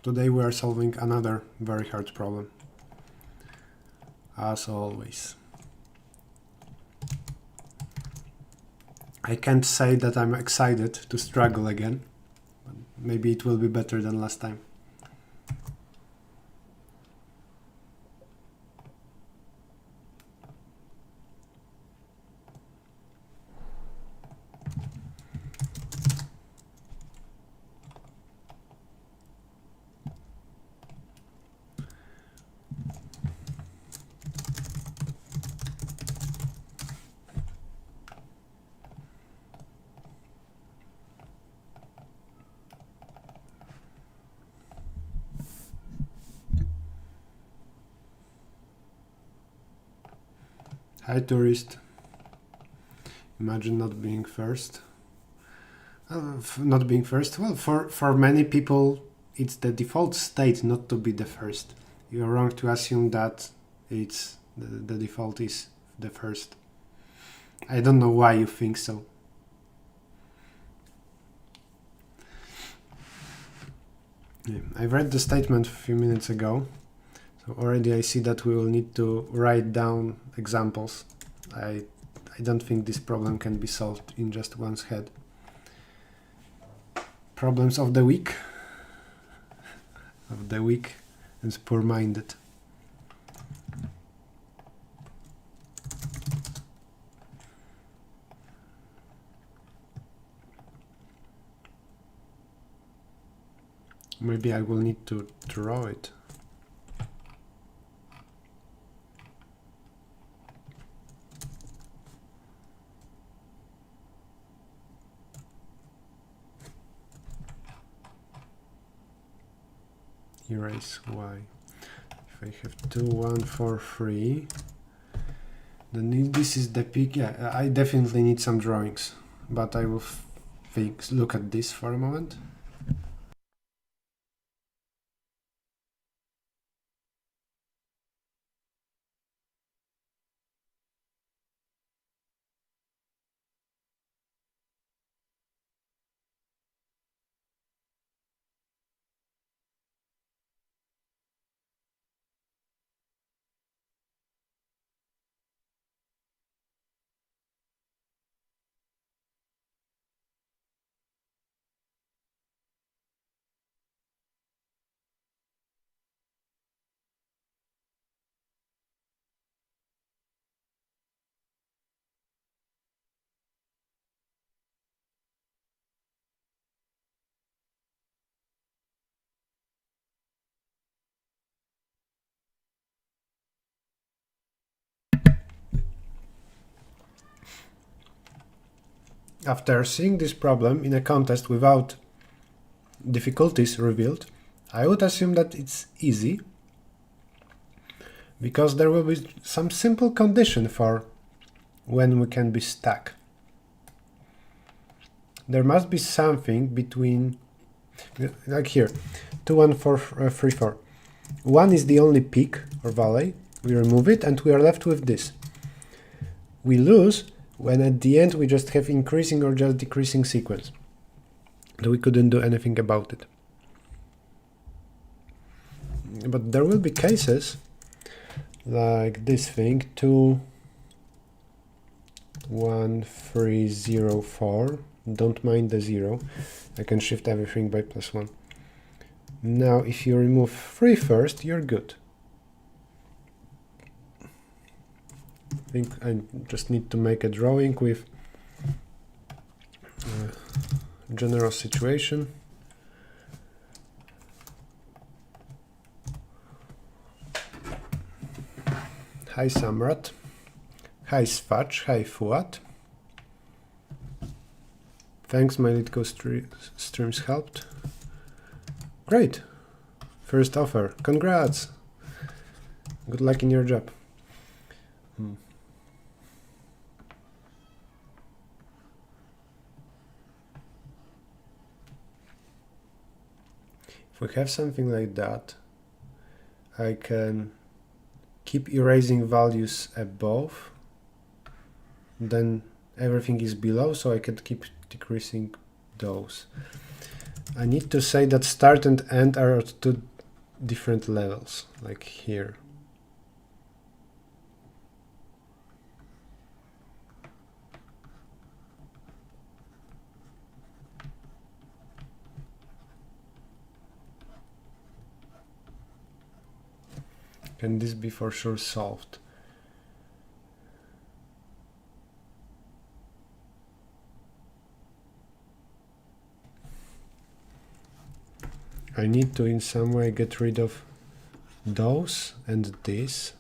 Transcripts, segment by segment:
Today we are solving another very hard problem, as always. I can't say that I'm excited to struggle again, but maybe it will be better than last time. Hi tourist. Imagine not being first. Not being first. Well, for many people it's the default state not to be the first. You're wrong to assume that it's the default is the first. I don't know why you think so. Yeah, I read the statement a few minutes ago. So already I see that we will need to write down examples. I don't think this problem can be solved in just one's head. Problems of the week. And poor-minded. Maybe I will need to draw it. Erase y. If I have 2, 1, 4, 3, then this is the peak. Yeah, I definitely need some drawings, but I will look at this for a moment. After seeing this problem in a contest without difficulties revealed, I would assume that it's easy, because there will be some simple condition for when we can be stuck. There must be something between, like here, 2, 1, 4, 3, 4. 1 is the only peak or valley. We remove it and we are left with this. We lose when at the end we just have increasing or just decreasing sequence. And we couldn't do anything about it. But there will be cases like this thing, 2, 1, 3, 0, 4. Don't mind the 0. I can shift everything by +1. Now if you remove 3 first, you're good. I think I just need to make a drawing with general situation. Hi Samrat. Hi Svatch. Hi Fuat. Thanks, my Litco streams helped. Great. First offer. Congrats. Good luck in your job. If we have something like that, I can keep erasing values above, then everything is below, so I can keep decreasing those. I need to say that start and end are at two different levels, like here. Can this be for sure solved? I need to in some way get rid of those and this.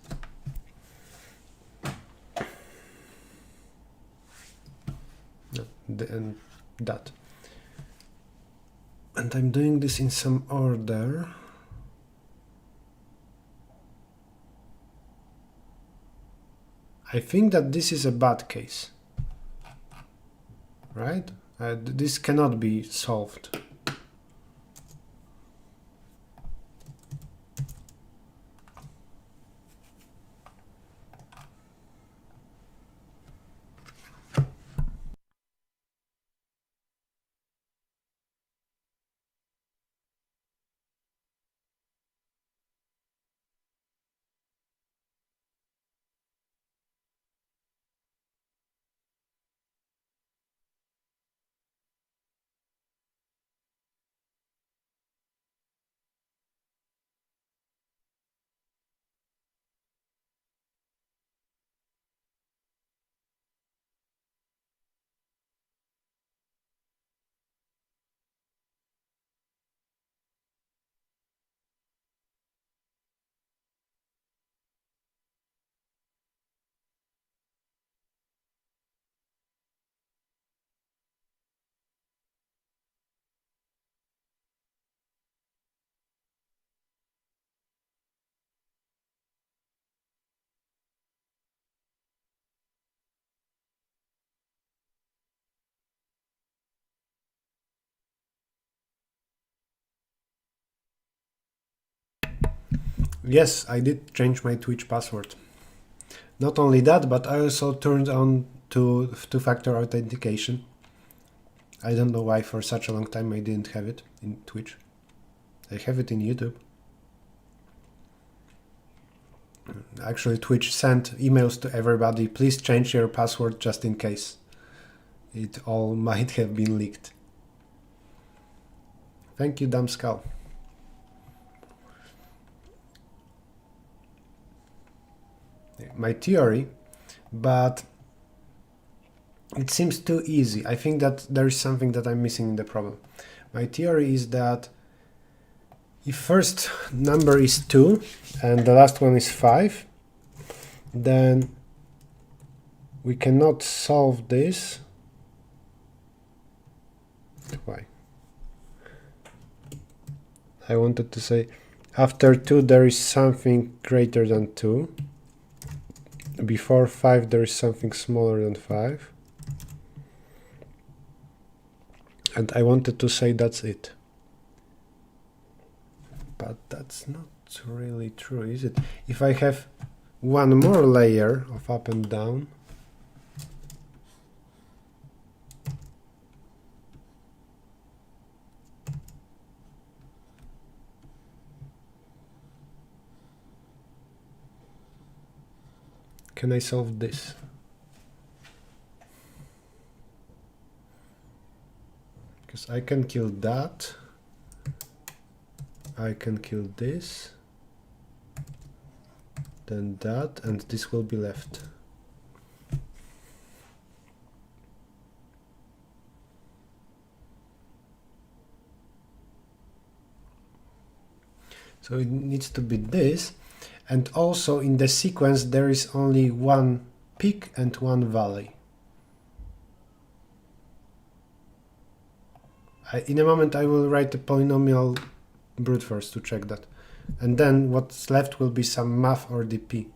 No, and that. And I'm doing this in some order. I think that this is a bad case, right? This cannot be solved. Yes, I did change my Twitch password. Not only that, but I also turned on two-factor authentication. I don't know why for such a long time I didn't have it in Twitch. I have it in YouTube. Actually, Twitch sent emails to everybody, please change your password just in case. It all might have been leaked. Thank you, Dumb Skull. My theory, but it seems too easy. I think that there is something that I'm missing in the problem. My theory is that if first number is 2 and the last one is 5, then we cannot solve this. Why? I wanted to say after 2 there is something greater than 2. Before 5 there is something smaller than 5. And I wanted to say that's it. But that's not really true, is it? If I have one more layer of up and down, can I solve this? Because I can kill that, I can kill this, then that, and this will be left. So it needs to be this, and also in the sequence there is only one peak and one valley. In a moment I will write a polynomial brute force to check that, and then what's left will be some math or dp.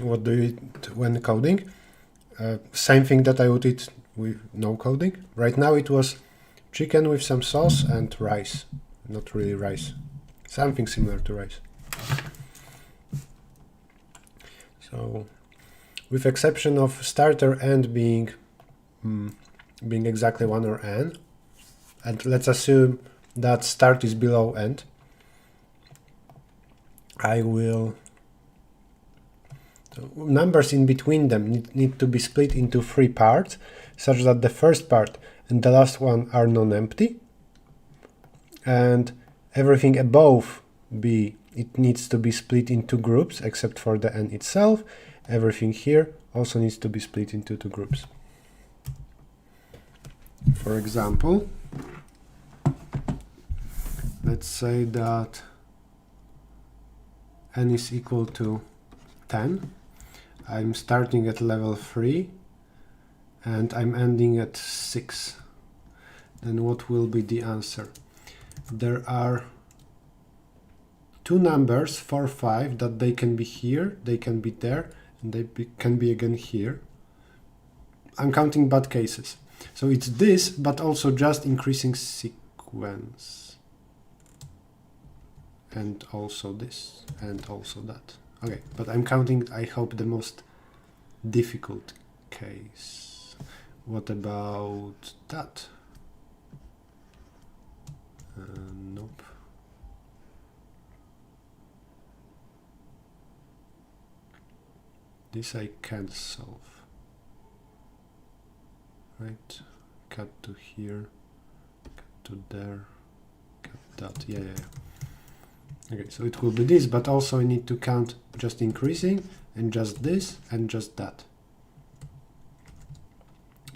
what do you eat when coding? Same thing that I would eat with no coding. Right now it was chicken with some sauce and rice. Not really rice. Something similar to rice. So, with exception of starter end being exactly 1 or n, and let's assume that start is below end, I will... So numbers in between them need to be split into 3 parts, such that the first part and the last one are non-empty, and everything above b, it needs to be split into groups, except for the n itself. Everything here also needs to be split into 2 groups. For example, let's say that n is equal to 10. I'm starting at level 3 and I'm ending at 6. Then what will be the answer? There are 2 numbers, 4, 5, that they can be here, they can be there, and they can be again here. I'm counting bad cases. So it's this, but also just increasing sequence. And also this, and also that. Okay, but I'm counting, I hope, the most difficult case. What about that? Nope. This I can't solve. Right? Cut to here, cut to there, cut that. Yeah. Okay, so it will be this, but also I need to count just increasing and just this and just that.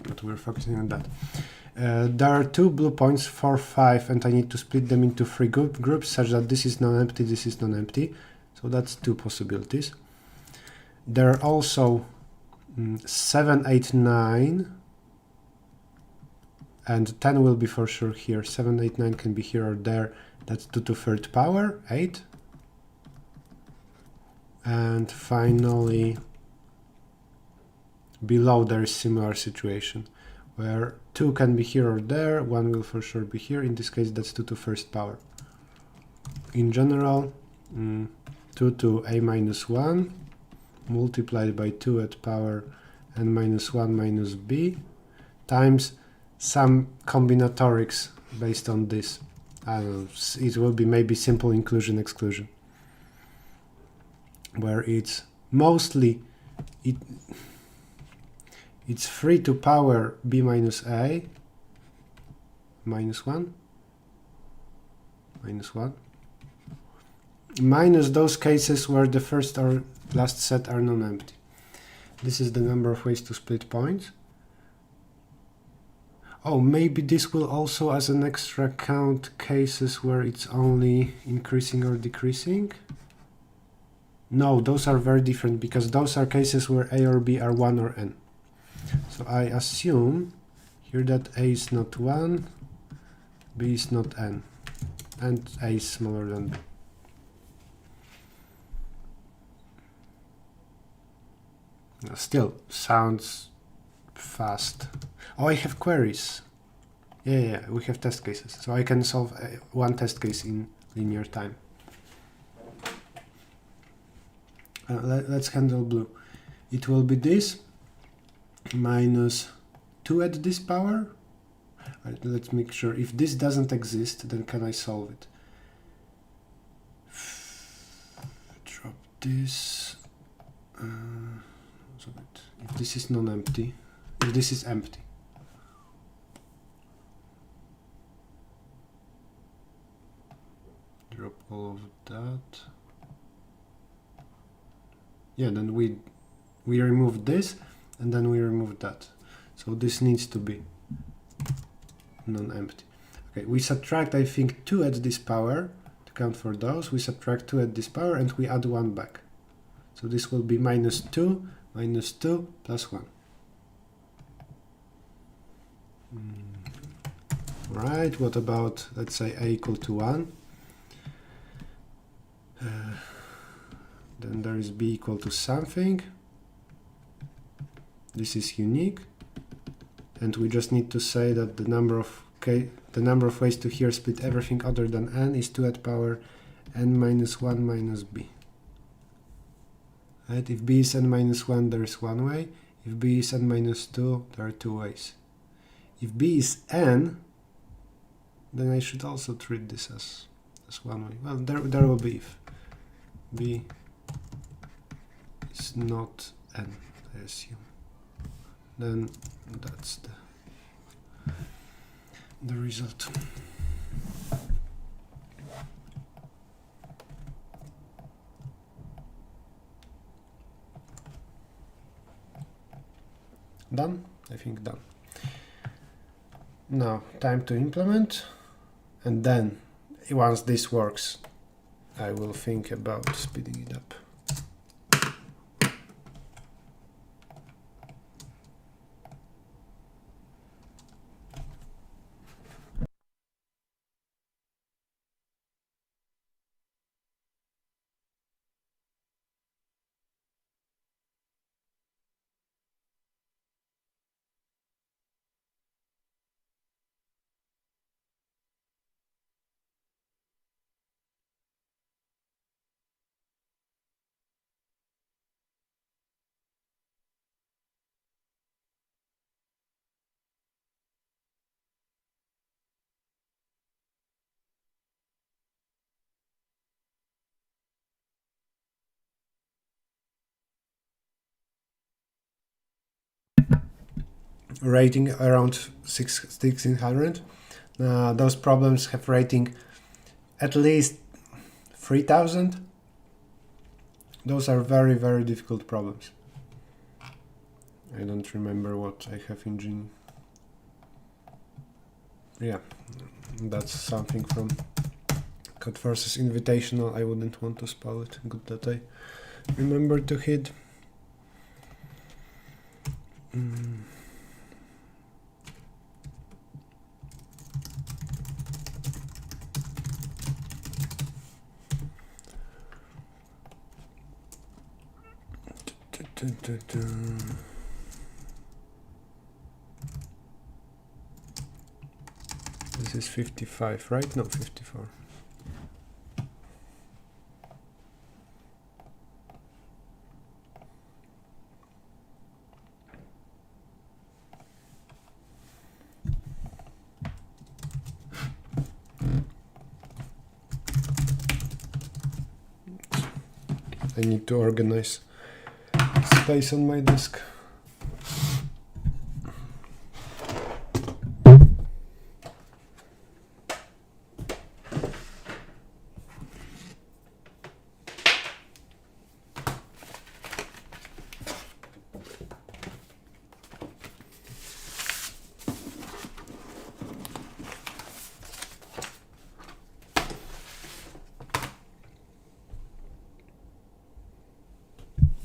But we're focusing on that. There are 2 blue points, 4, 5, and I need to split them into 3 groups such that this is non-empty, this is non-empty. So that's 2 possibilities. There are also 7, 8, 9, and 10 will be for sure here. 7, 8, 9 can be here or there. That's 2 to 3rd power, 8. And finally, below there is similar situation, where 2 can be here or there, 1 will for sure be here. In this case, that's 2 to 1st power. In general, 2 to a minus 1 multiplied by 2 at power n minus 1 minus b times some combinatorics based on this. I don't know, it will be maybe simple inclusion-exclusion, where it's mostly it's 3 to power b minus a minus 1 minus those cases where the first or last set are non-empty. This is the number of ways to split points. Oh, maybe this will also as an extra count cases where it's only increasing or decreasing. No, those are very different, because those are cases where a or b are 1 or n. So I assume here that a is not 1, b is not n, and a is smaller than b. Still sounds fast. Oh, I have queries. Yeah, we have test cases. So I can solve one test case in linear time. Let's handle blue. It will be this minus 2 at this power. Right, let's make sure. If this doesn't exist, then can I solve it? Drop this. If this is non-empty, if this is empty, drop all of that. Yeah, then we remove this, and then we remove that. So this needs to be non-empty. Okay, we subtract, I think, 2 at this power to count for those. We subtract 2 at this power, and we add 1 back. So this will be minus 2 plus 1. Right, what about, let's say, a equal to 1? then there is b equal to something. This is unique, and we just need to say that the number of ways to here split everything other than n is 2 at power n minus 1 minus b. Right? If b is n minus 1, there is one way. If b is n minus 2, there are two ways. If b is n, then I should also treat this as one way. Well, there will be if b is not n, I assume. Then that's the result. Done? I think done. Now, time to implement, and then, once this works, I will think about speeding it up. Rating around 1600. Those problems have rating at least 3000. Those are very, very difficult problems. I don't remember what I have in Genie. Yeah, that's something from Codeversus Invitational. I wouldn't want to spoil it. Good that I remember to hit. This is 55, right? No, 54. I need to organize space on my disk.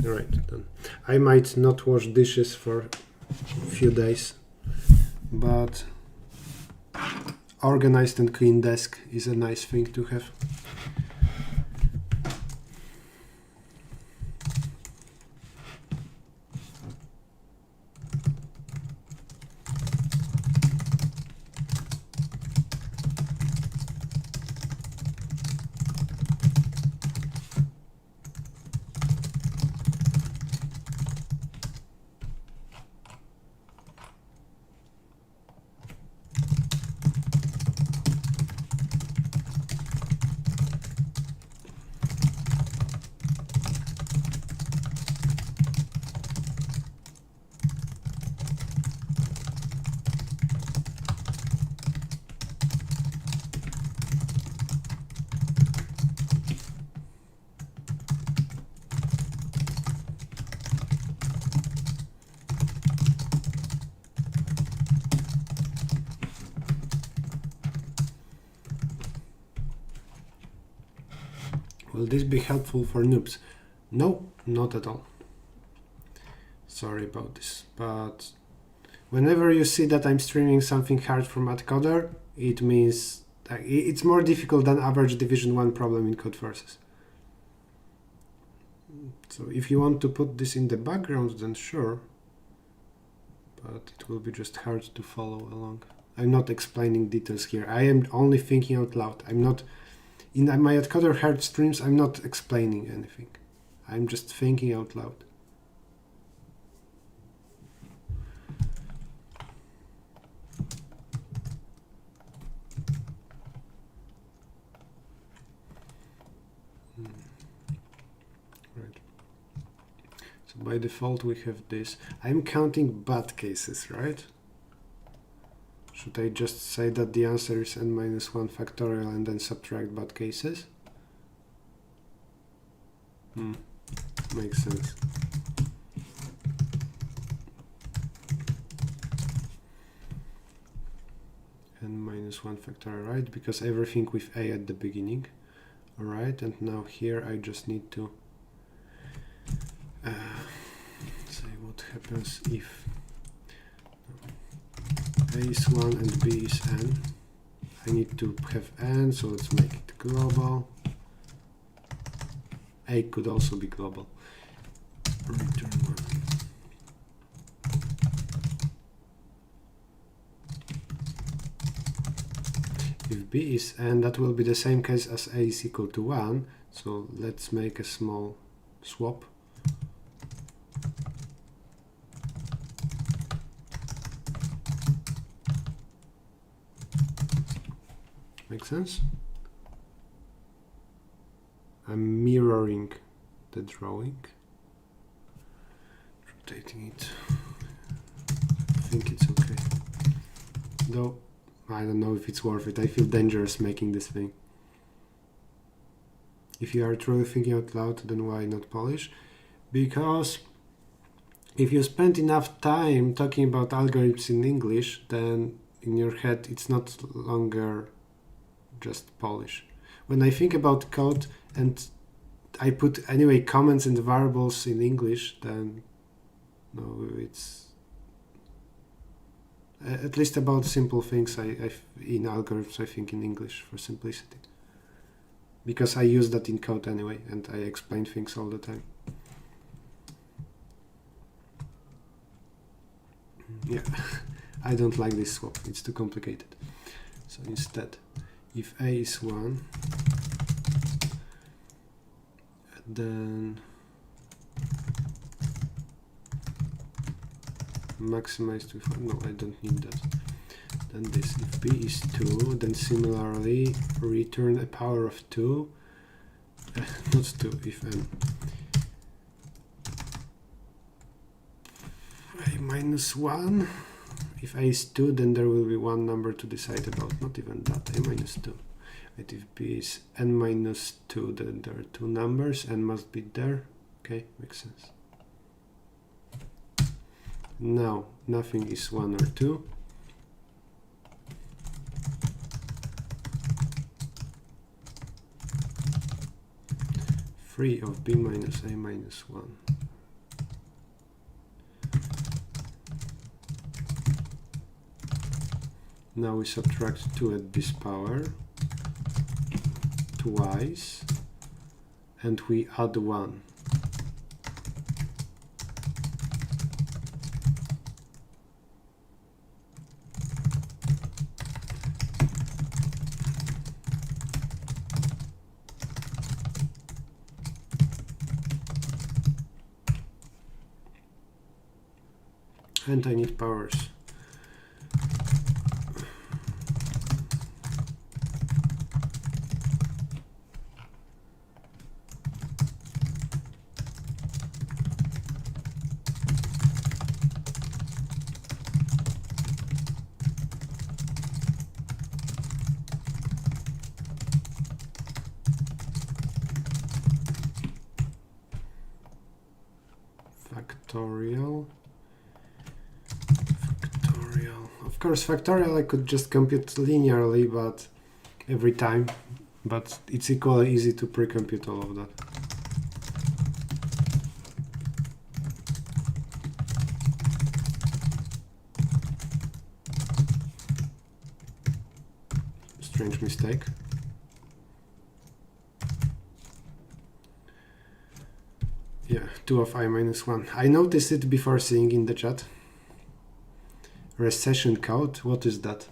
Right, then. I might not wash dishes for a few days, but organized and clean desk is a nice thing to have. Will this be helpful for noobs? No, not at all. Sorry about this, but whenever you see that I'm streaming something hard from Atcoder, it means it's more difficult than average division 1 problem in Codeversus. So if you want to put this in the background, then sure, but it will be just hard to follow along. I'm not explaining details here. I am only thinking out loud. I'm not, in my Atcoder hard streams, I'm not explaining anything. I'm just thinking out loud. Right. So by default we have this. I'm counting bad cases, right? Should I just say that the answer is n-1 factorial and then subtract bad cases? Makes sense. n-1 factorial, right? Because everything with a at the beginning. All right, and now here I just need to say what happens if a is 1 and b is n. I need to have n, so let's make it global. A could also be global. Return 1. If b is n, that will be the same case as a is equal to 1. So let's make a small swap. Make sense? I'm mirroring the drawing, rotating it. I think it's okay. Though, I don't know if it's worth it. I feel dangerous making this thing. If you are truly thinking out loud, then why not polish? Because if you spend enough time talking about algorithms in English, then in your head it's not longer just polish. When I think about code and I put anyway comments and variables in English, then no, it's at least about simple things. I in algorithms I think in English for simplicity, because I use that in code anyway, and I explain things all the time. Yeah, I don't like this swap. It's too complicated. So instead, if a is 1, then maximized with 1. No, I don't need that. Then this, if b is 2, then similarly return a power of 2, not 2, if n. A minus 1. If a is 2, then there will be one number to decide about, not even that, a minus 2. And if b is n minus 2, then there are two numbers, n must be there. Okay, makes sense. Now, nothing is 1 or 2. Free of b minus a minus 1. Now we subtract 2 at this power twice, and we add 1. And I need powers. Factorial. Of course, factorial I could just compute linearly, but every time, but it's equally easy to pre-compute all of that. Strange mistake. 2 of I minus 1. I noticed it before seeing in the chat. Recession code, what is that?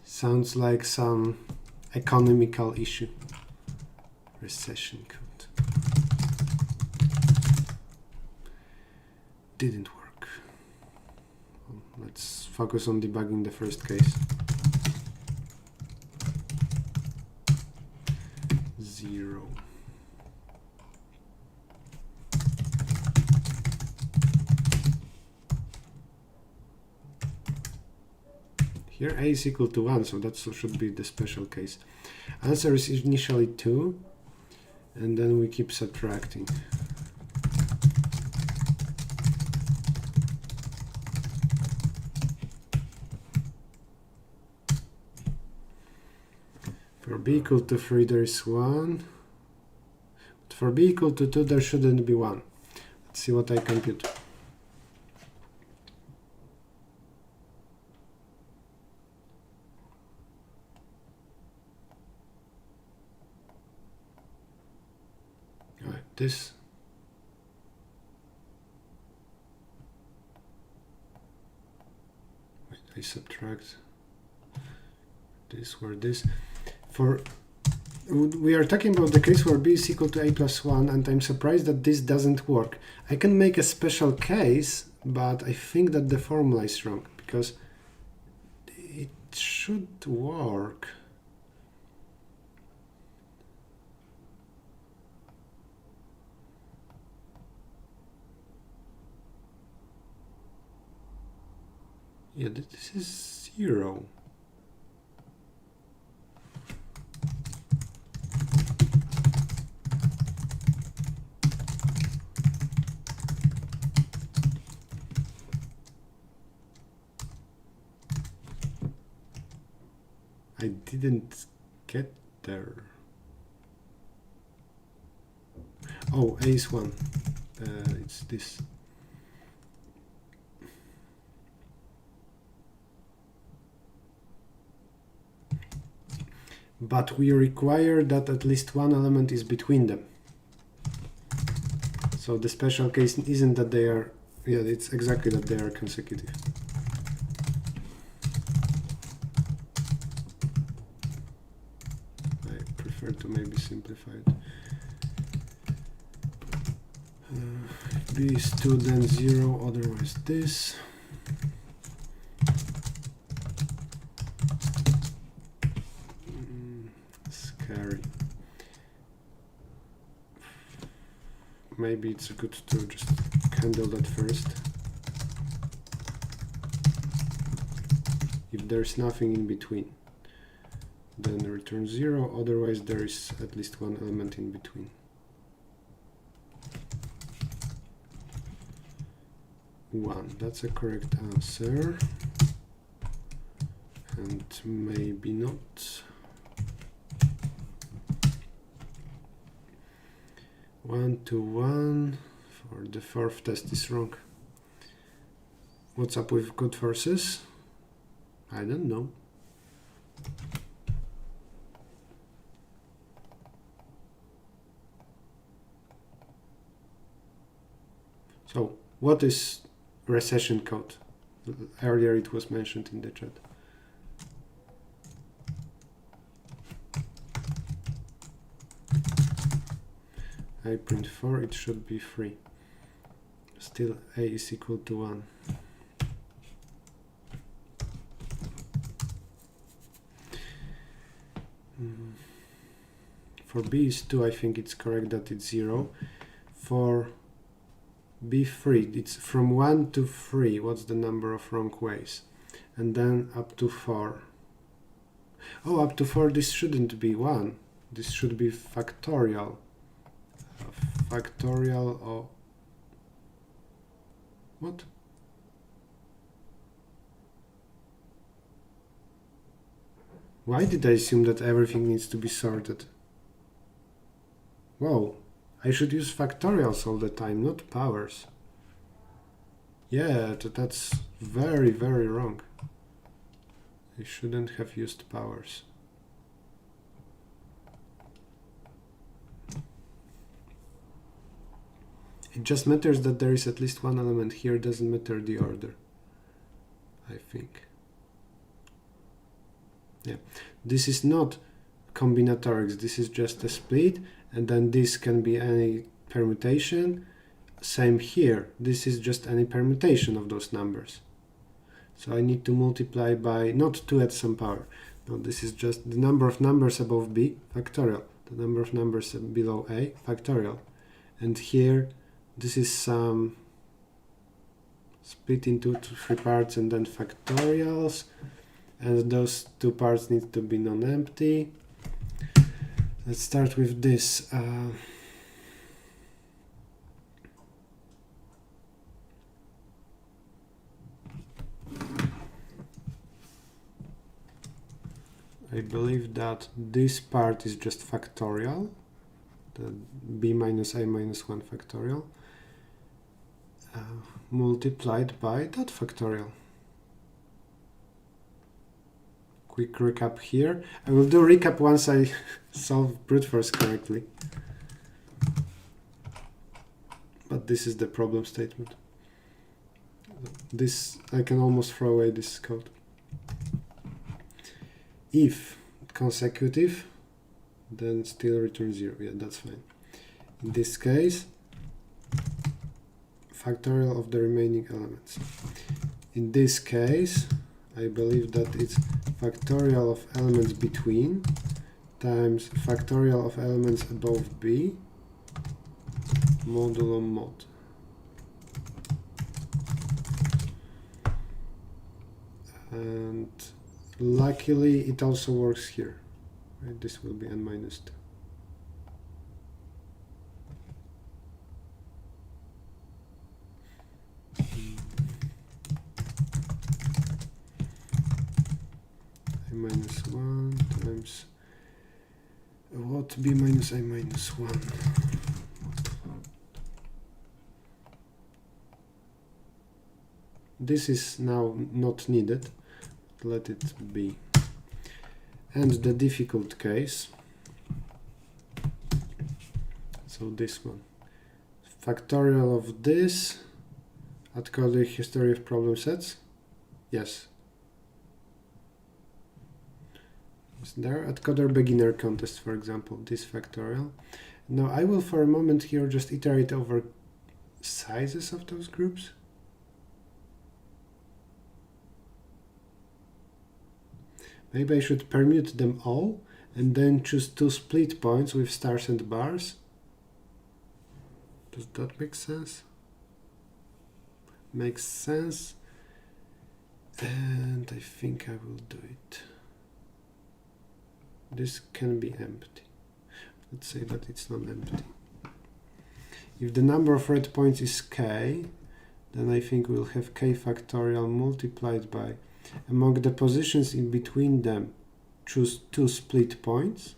Sounds like some economical issue. Recession code. Didn't work. Well, let's focus on debugging the first case. 0. Here a is equal to 1, so that should be the special case. Answer is initially 2, and then we keep subtracting. For b equal to 3 there is 1, but for b equal to 2 there shouldn't be 1. Let's see what I compute. This wait, I subtract this where this for we are talking about the case where b is equal to a plus 1, and I'm surprised that this doesn't work. I can make a special case, but I think that the formula is wrong because it should work. Yeah, this is 0. I didn't get there. Oh, a is 1. It's this. But we require that at least one element is between them. So the special case isn't that they are, yeah, it's exactly that they are consecutive. I prefer to maybe simplify it. If b is 2 then 0, otherwise this. Scary. Maybe it's good to just handle that first. If there's nothing in between, then return 0, otherwise there is at least one element in between. One, that's a correct answer. And maybe not. 1 to 1 for the fourth test is wrong. What's up with good forces? I don't know. So, what is recession code? Earlier it was mentioned in the chat. I print 4, it should be 3. Still a is equal to 1. For b is 2, I think it's correct that it's 0. For b3, it's from 1 to 3. What's the number of wrong ways? And then up to 4. Oh, up to 4, this shouldn't be 1. This should be factorial. Factorial of what? Why did I assume that everything needs to be sorted? Whoa, I should use factorials all the time, not powers. Yeah, that's very, very wrong. I shouldn't have used powers. It just matters that there is at least one element here, doesn't matter the order, I think. Yeah, this is not combinatorics, this is just a split, and then this can be any permutation. Same here, this is just any permutation of those numbers. So I need to multiply by, not 2 add some power. No, this is just the number of numbers above b, factorial. The number of numbers below a, factorial. And here, this is some split into 3 parts and then factorials. And those 2 parts need to be non-empty. Let's start with this. I believe that this part is just factorial, the b minus a minus 1 factorial, multiplied by that factorial. Quick recap here. I will do recap once I solve brute force correctly. But this is the problem statement. This, I can almost throw away this code. If consecutive, then still return 0. Yeah, that's fine. In this case, factorial of the remaining elements. In this case, I believe that it's factorial of elements between times factorial of elements above b modulo mod. And luckily it also works here. Right? This will be n minus 2. A minus 1 times what, b minus a minus 1. This is now not needed. Let it be. And the difficult case, so this one, factorial of this, Atcoder history of problem sets, yes. Is there Atcoder beginner contest, for example, this factorial. Now I will for a moment here just iterate over sizes of those groups. Maybe I should permute them all and then choose 2 split points with stars and bars. Does that make sense? Makes sense. And I think I will do it. This can be empty. Let's say that it's not empty. If the number of red points is k, then I think we'll have k factorial multiplied by, among the positions in between them, choose 2 split points,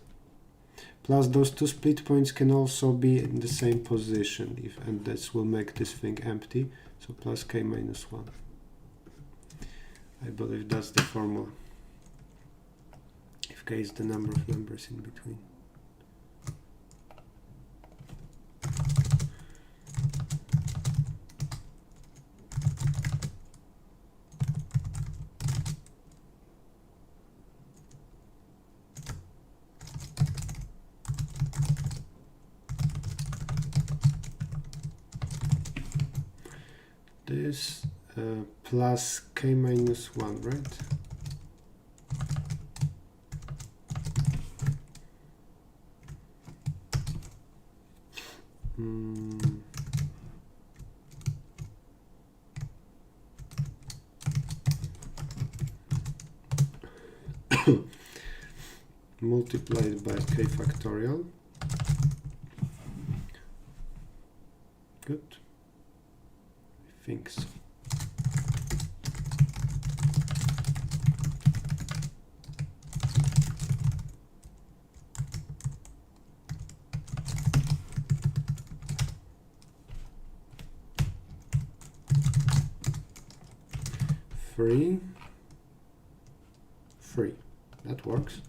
plus those 2 split points can also be in the same position, and this will make this thing empty, so plus k minus 1. I believe that's the formula, if k is the number of numbers in between. This plus k minus 1, right? Multiplied by k factorial. Good. I think so. Free. That works.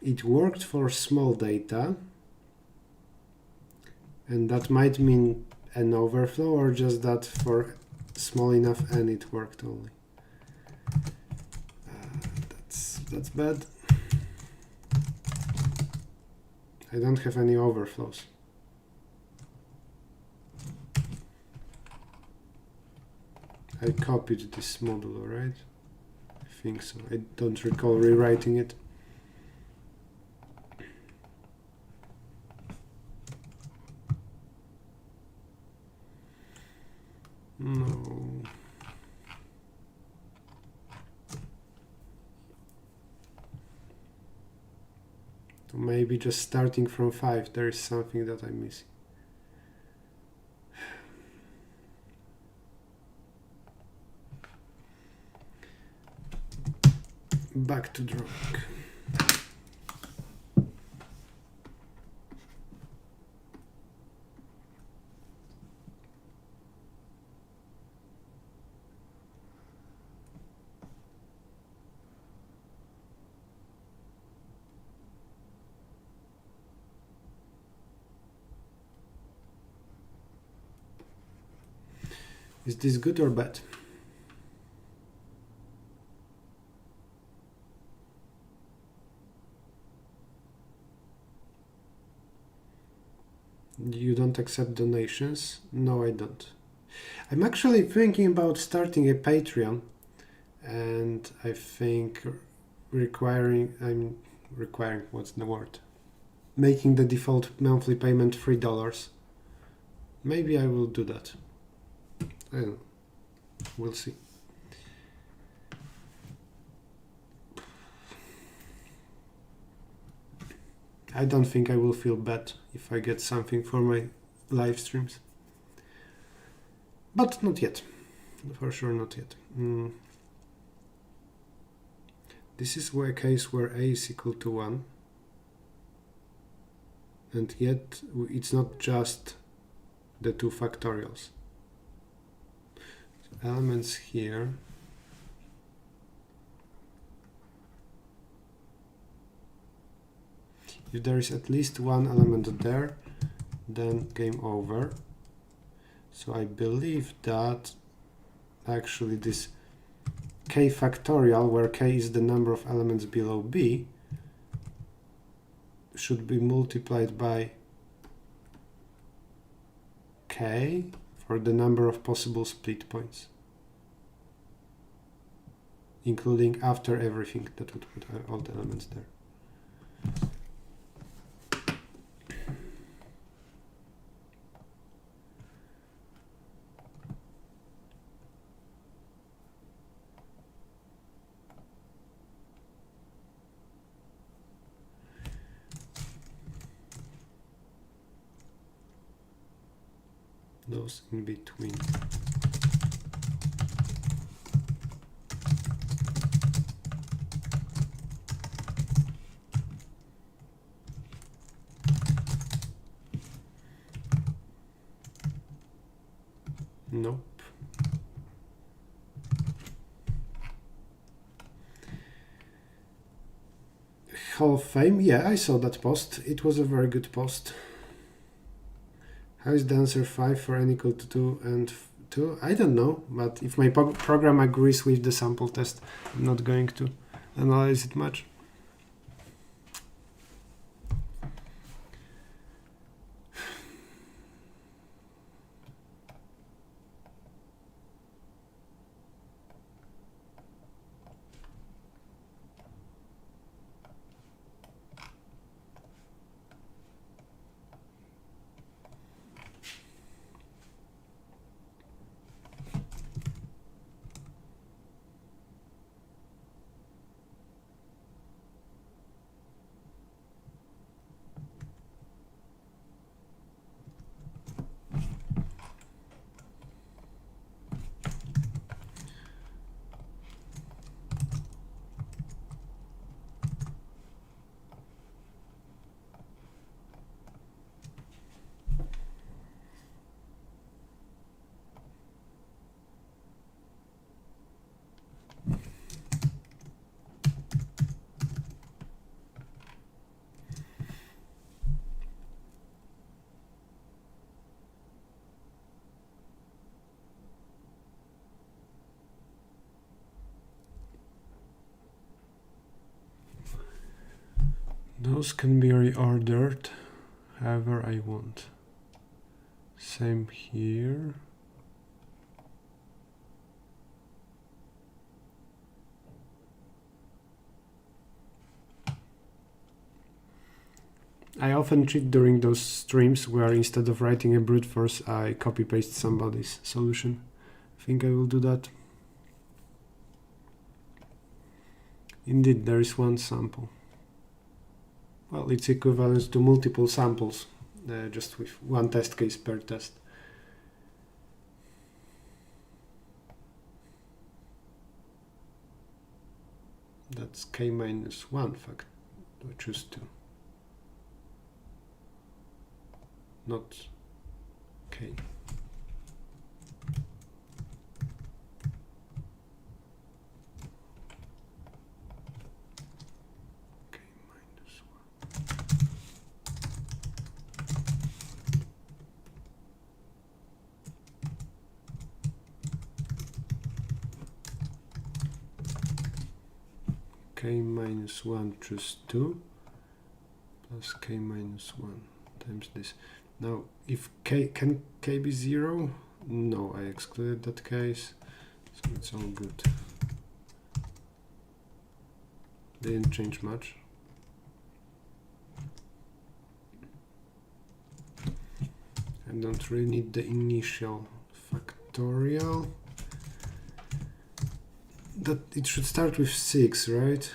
it worked for small data, and that might mean an overflow, or just that for small enough n it worked only. That's bad. I don't have any overflows. I copied this modulo, right? I think so. I don't recall rewriting it. No. So maybe just starting from 5, there is something that I'm missing. Back to drawing. Is this good or bad? You don't accept donations? No, I don't. I'm actually thinking about starting a Patreon, and I think what's the word? Making the default monthly payment $3. Maybe I will do that. I don't know. We'll see. I don't think I will feel bad if I get something for my live streams. But not yet. For sure not yet. This is a case where a is equal to 1. And yet it's not just the 2 factorials. So elements here. If there is at least one element there, then game over. So I believe that actually this k factorial, where k is the number of elements below b, should be multiplied by k for the number of possible split points, including after everything, that would put all the elements there. Those in between. Nope. Hall of Fame, yeah, I saw that post. It was a very good post. How is the answer 5 for n equal to 2 and 2? I don't know, but if my program agrees with the sample test, I'm not going to analyze it much. Those can be reordered however I want. Same here. I often cheat during those streams where instead of writing a brute force, I copy paste somebody's solution. I think I will do that. Indeed, there is one sample. Well, it's equivalent to multiple samples, just with one test case per test. That's k minus 1 fact, I choose 2. Not k. K minus 1 choose 2 plus k minus 1 times this. Now, if can k be 0? No, I excluded that case, so it's all good. Didn't change much. I don't really need the initial factorial. That it should start with 6, right?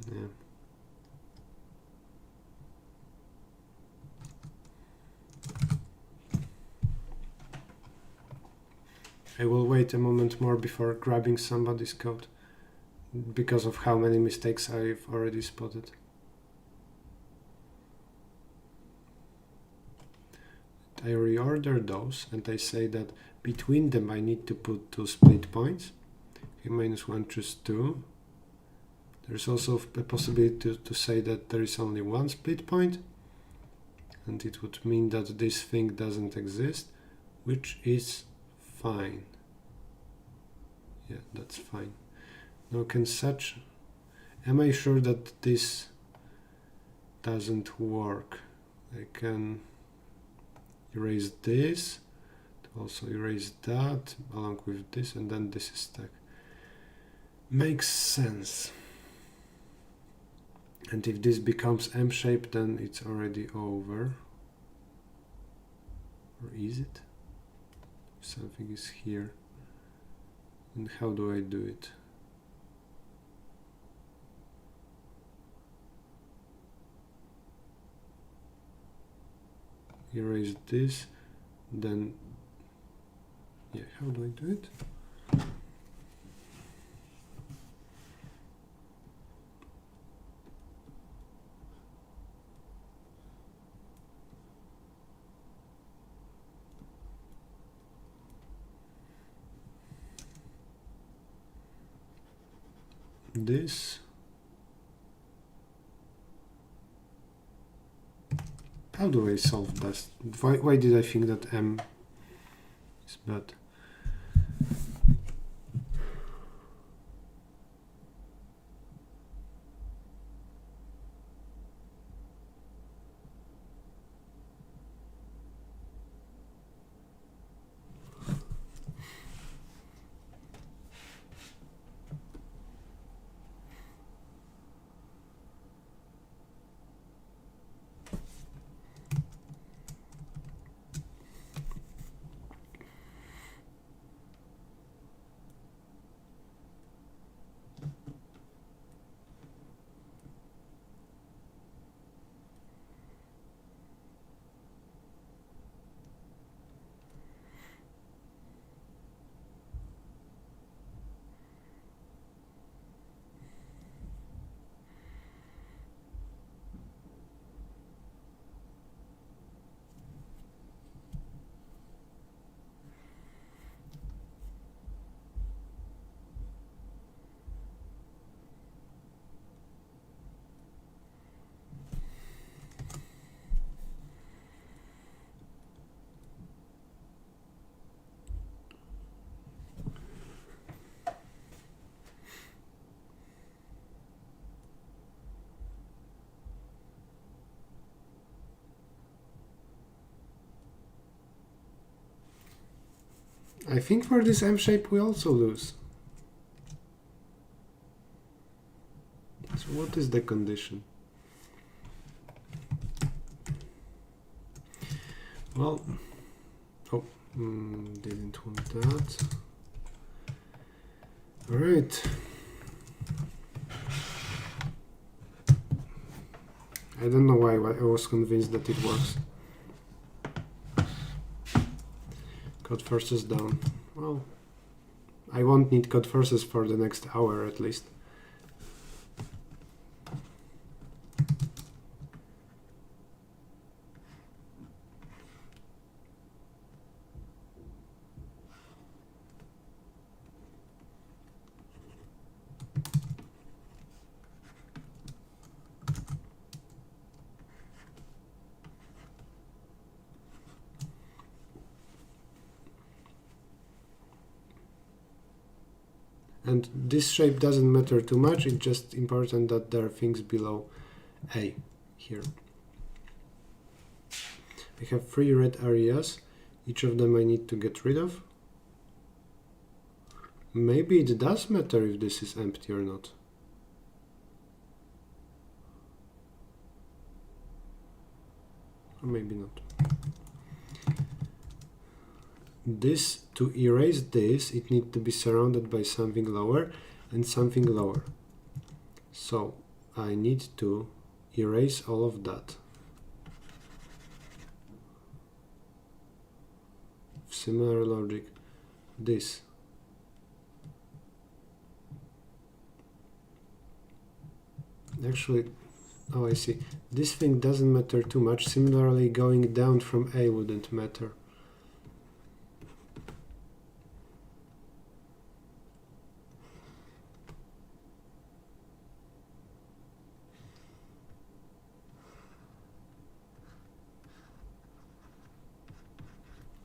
Yeah. I will wait a moment more before grabbing somebody's code because of how many mistakes I've already spotted. I reorder those and I say that between them I need to put 2 split points. K minus 1 choose 2. There's also a possibility to say that there is only one split point, and it would mean that this thing doesn't exist, which is fine. Yeah, that's fine. Now am I sure that this doesn't work? I can erase this, to also erase that, along with this, and then this is stuck. Makes sense. And if this becomes M-shaped, then it's already over. Or is it? Something is here. And how do I do it? Erase this, then yeah, how do I do it? This. How do I solve this? Why did I think that M is bad? I think for this M shape we also lose. So what is the condition? Well, oh, didn't want that. All right. I don't know why I was convinced that it works. Code forces down. Well, I won't need code forces for the next hour at least. And this shape doesn't matter too much, it's just important that there are things below A here. I have 3 red areas, each of them I need to get rid of. Maybe it does matter if this is empty or not. Or maybe not. This, to erase this, it needs to be surrounded by something lower and something lower. So I need to erase all of that. Similar logic. This. Actually, oh, I see. This thing doesn't matter too much. Similarly, going down from A wouldn't matter.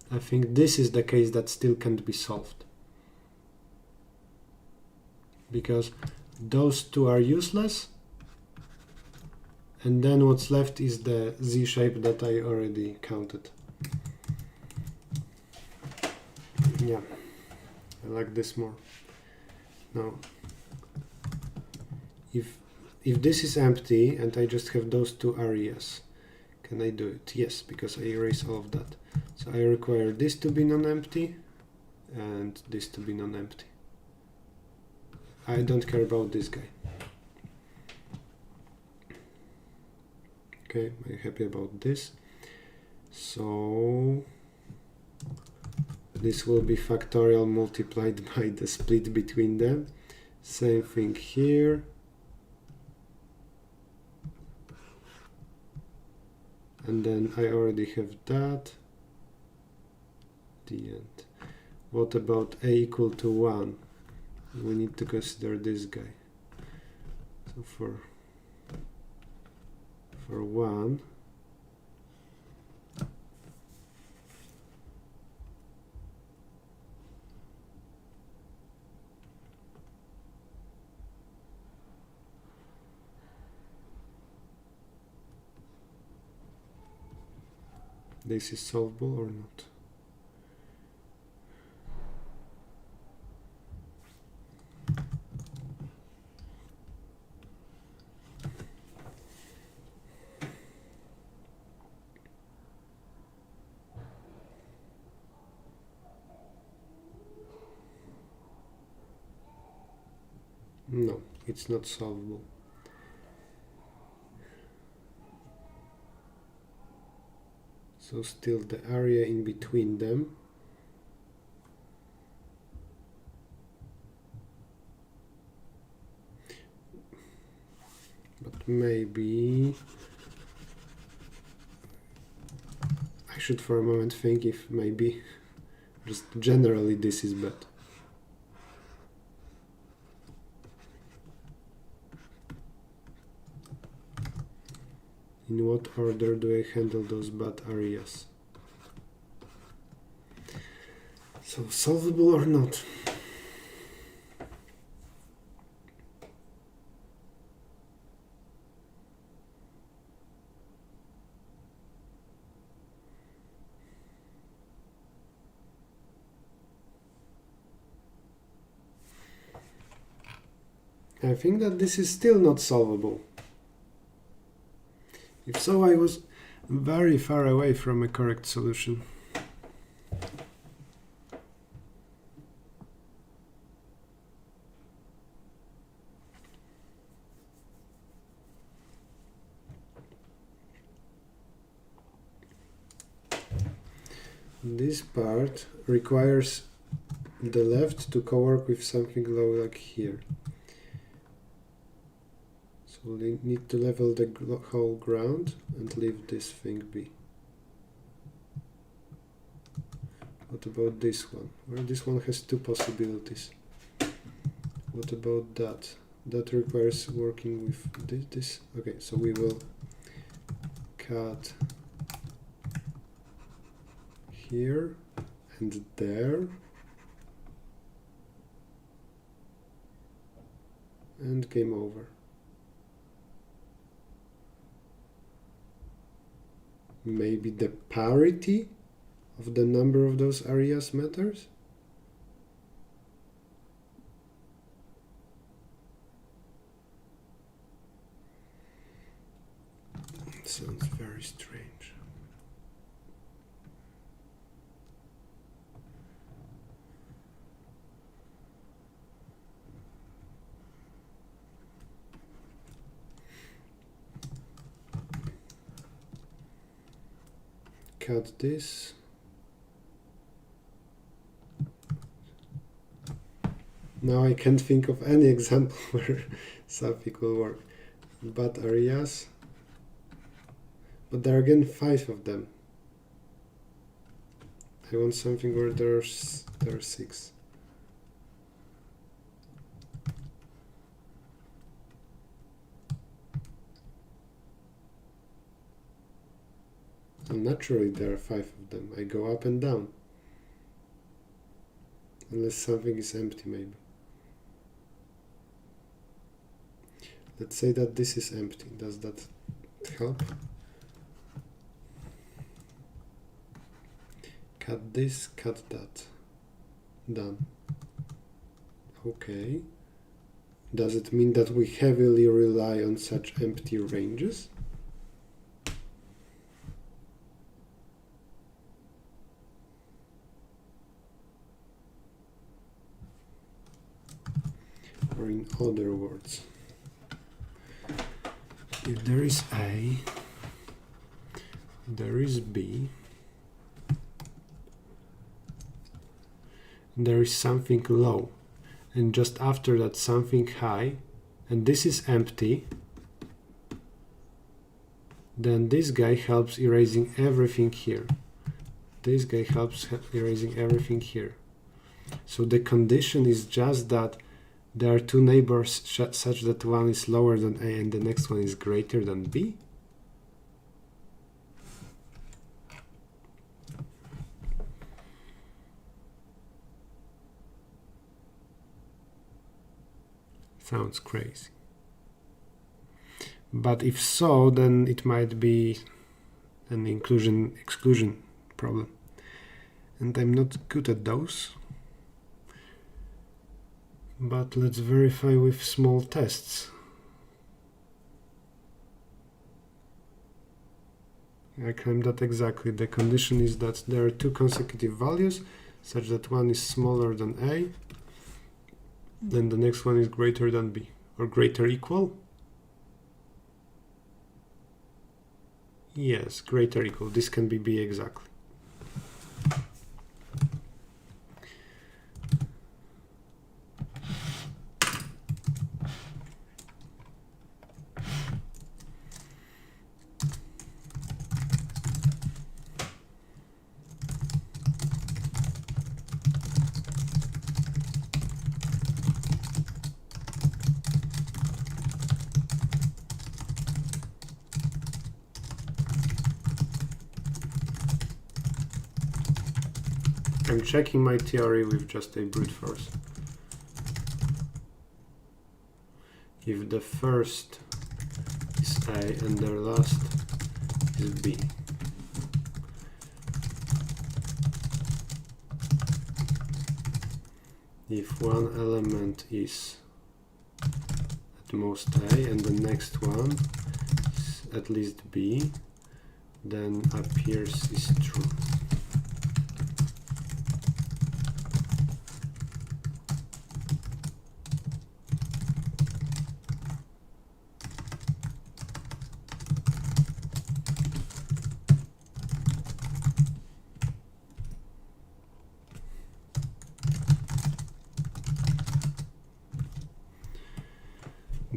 I think this is the case that still can't be solved. Because those two are useless. And then what's left is the Z shape that I already counted. Yeah, I like this more. Now, if this is empty and I just have those two areas, can I do it? Yes, because I erase all of that. So I require this to be non-empty and this to be non-empty. I don't care about this guy. Okay, I'm happy about this. So this will be factorial multiplied by the split between them. Same thing here. And then I already have that. The end. What about a equal to 1? We need to consider this guy. So for 1, this is solvable or not? No, it's not solvable. So still the area in between them. But maybe I should for a moment think if maybe just generally this is better. In what order do I handle those bad areas? So solvable or not? I think that this is still not solvable. If so, I was very far away from a correct solution. This part requires the left to co-work with something low like here. So we need to level the whole ground and leave this thing be. What about this one? Well, this one has two possibilities. What about that? That requires working with this. Okay, so we will cut here and there, and game over. Maybe the parity of the number of those areas matters? It sounds very strange. Cut this. Now I can't think of any example where something will work. But areas. But there are again 5 of them. I want something where there are 6. And naturally there are 5 of them. I go up and down. Unless something is empty, maybe. Let's say that this is empty. Does that help? Cut this, cut that. Done. Okay. Does it mean that we heavily rely on such empty ranges? Or in other words, if there is A, there is B, there is something low, and just after that something high, and this is empty, then this guy helps erasing everything here. This guy helps erasing everything here. So the condition is just that there are 2 neighbors such that one is lower than A and the next one is greater than B. Sounds crazy. But if so, then it might be an inclusion-exclusion problem. And I'm not good at those. But let's verify with small tests. I claim that exactly. The condition is that there are 2 consecutive values such that one is smaller than A, then the next one is greater than B, or greater equal. Yes, greater equal. This can be B exactly. I'm checking my theory with just a brute force. If the first is A and the last is B, if one element is the most A, and the next one is at least B, then appears is true.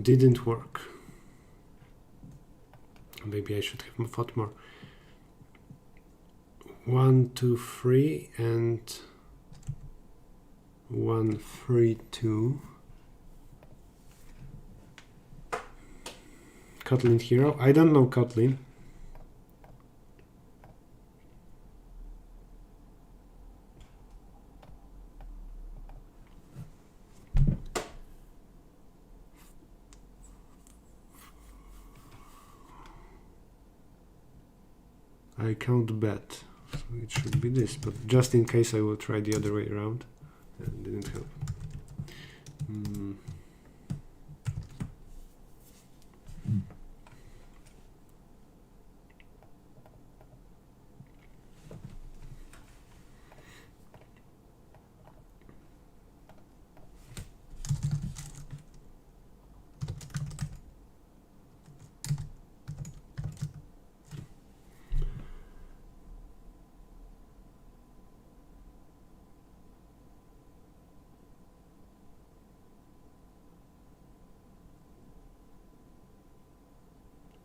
Didn't work. Maybe I should have thought more. 1, 2, 3 and 1, 3, 2. Kotlin hero. I don't know Kotlin. I can't bet, so it should be this, but just in case I will try the other way around. It didn't help.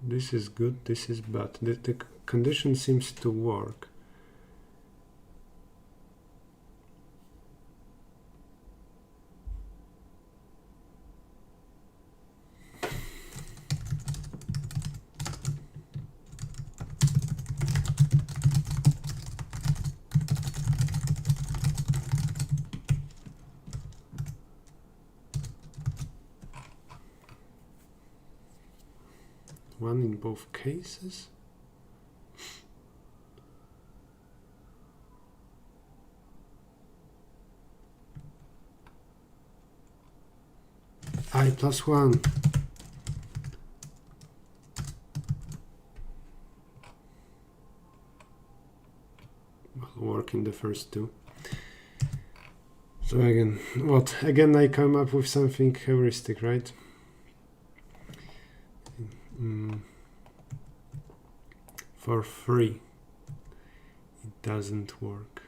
This is good, this is bad. The condition seems to work. One in both cases. I plus 1. Will work in the first two. So again, what? Again, I come up with something heuristic, right? For 3, it doesn't work.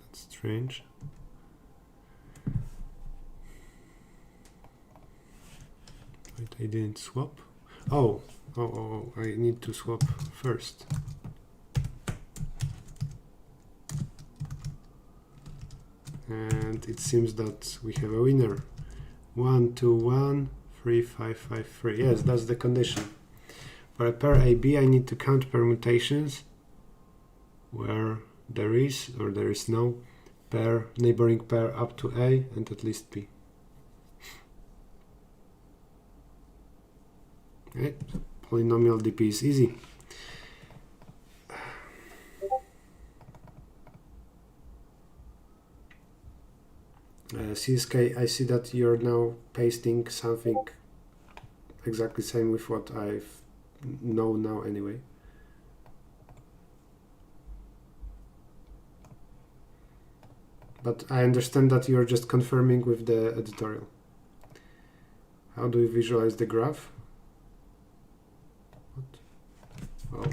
That's strange. Wait, I didn't swap. Oh, I need to swap first. And it seems that we have a winner. 1, 2, 1, 3, 5, 5, 3. Yes, that's the condition. For a pair AB, I need to count permutations where there is or there is no pair, neighboring pair up to A and at least B. Okay, polynomial DP is easy. CSK, I see that you're now pasting something exactly same with what I know now anyway. But I understand that you're just confirming with the editorial. How do we visualize the graph? What? Well,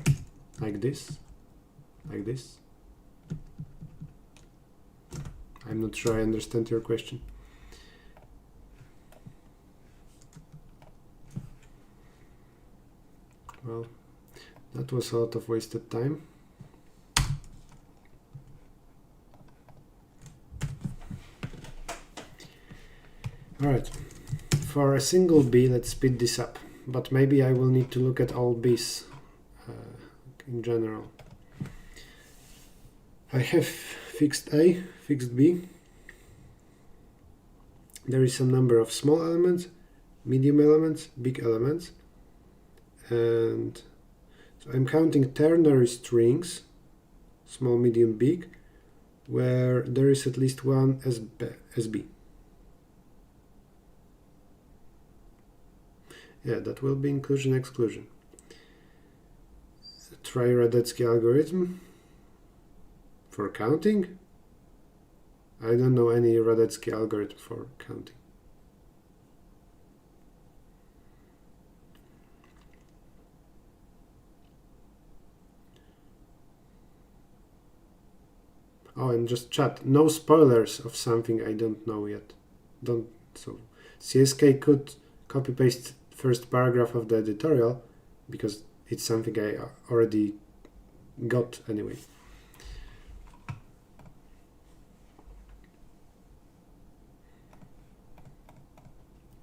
like this, like this. I'm not sure I understand your question. Well, that was a lot of wasted time. Alright, for a single B, let's speed this up, but maybe I will need to look at all B's in general. I have fixed A, fixed B. There is some number of small elements, medium elements, big elements, and so I'm counting ternary strings, small, medium, big, where there is at least one SB. Yeah, that will be inclusion-exclusion. Try Radetzky algorithm for counting. I don't know any Radetzky algorithm for counting. Oh, and just chat. No spoilers of something I don't know yet. So CSK could copy paste first paragraph of the editorial because it's something I already got anyway.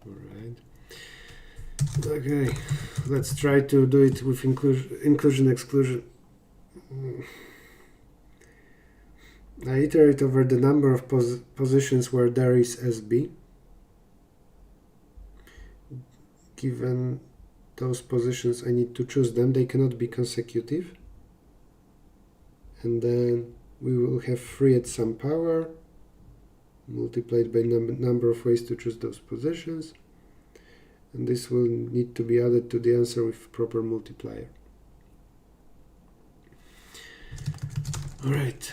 All right. Okay, let's try to do it with inclusion-exclusion. I iterate over the number of positions where there is SB. Given those positions, I need to choose them. They cannot be consecutive. And then we will have 3 at some power, multiplied by number of ways to choose those positions. And this will need to be added to the answer with proper multiplier. All right.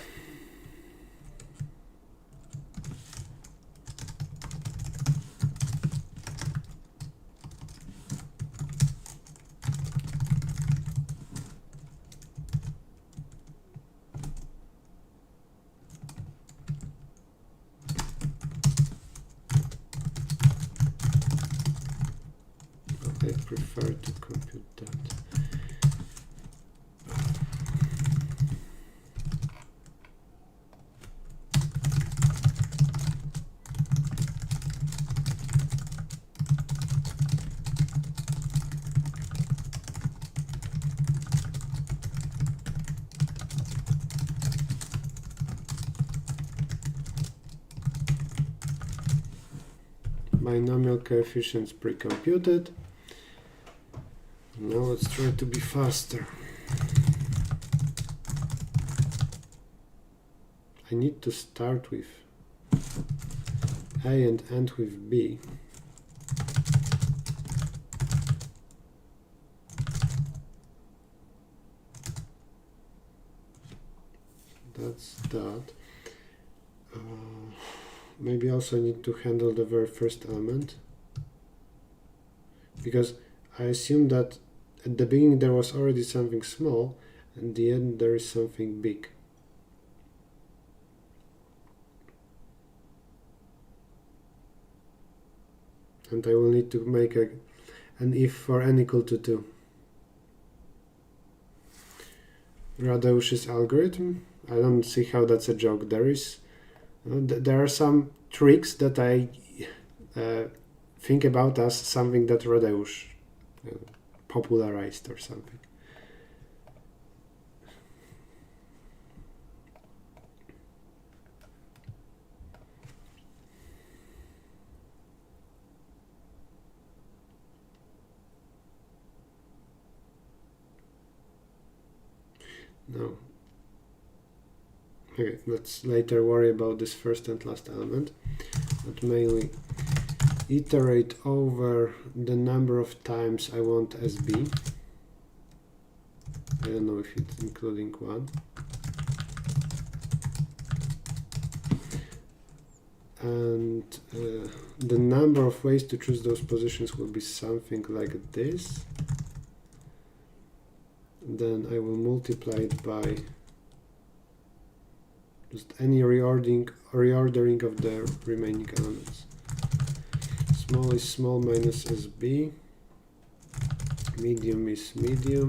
I prefer to compute that. Binomial coefficients pre-computed. Now let's try to be faster. I need to start with A and end with B. That's that. Maybe also need to handle the very first element, because I assume that at the beginning there was already something small, and at the end there is something big. And I will need to make an if for n equal to 2. Radeusz's algorithm. I don't see how that's a joke. There are some tricks that I think about as something that Radeusz popularized or something. No. Okay, let's later worry about this first and last element, but mainly iterate over the number of times I want SB. I don't know if it's including 1. And the number of ways to choose those positions will be something like this. Then I will multiply it by just any reordering of the remaining elements. Small is small minus SB. Medium is medium.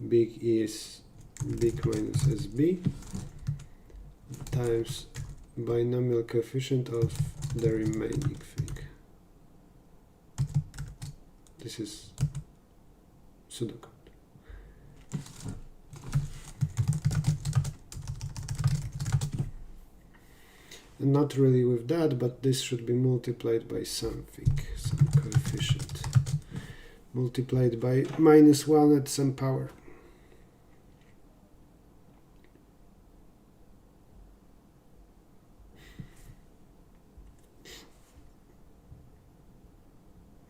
Big is big minus SB. Times binomial coefficient of the remaining thing. This is pseudocode. And not really with that, but this should be multiplied by something, some coefficient. Multiplied by -1 at some power.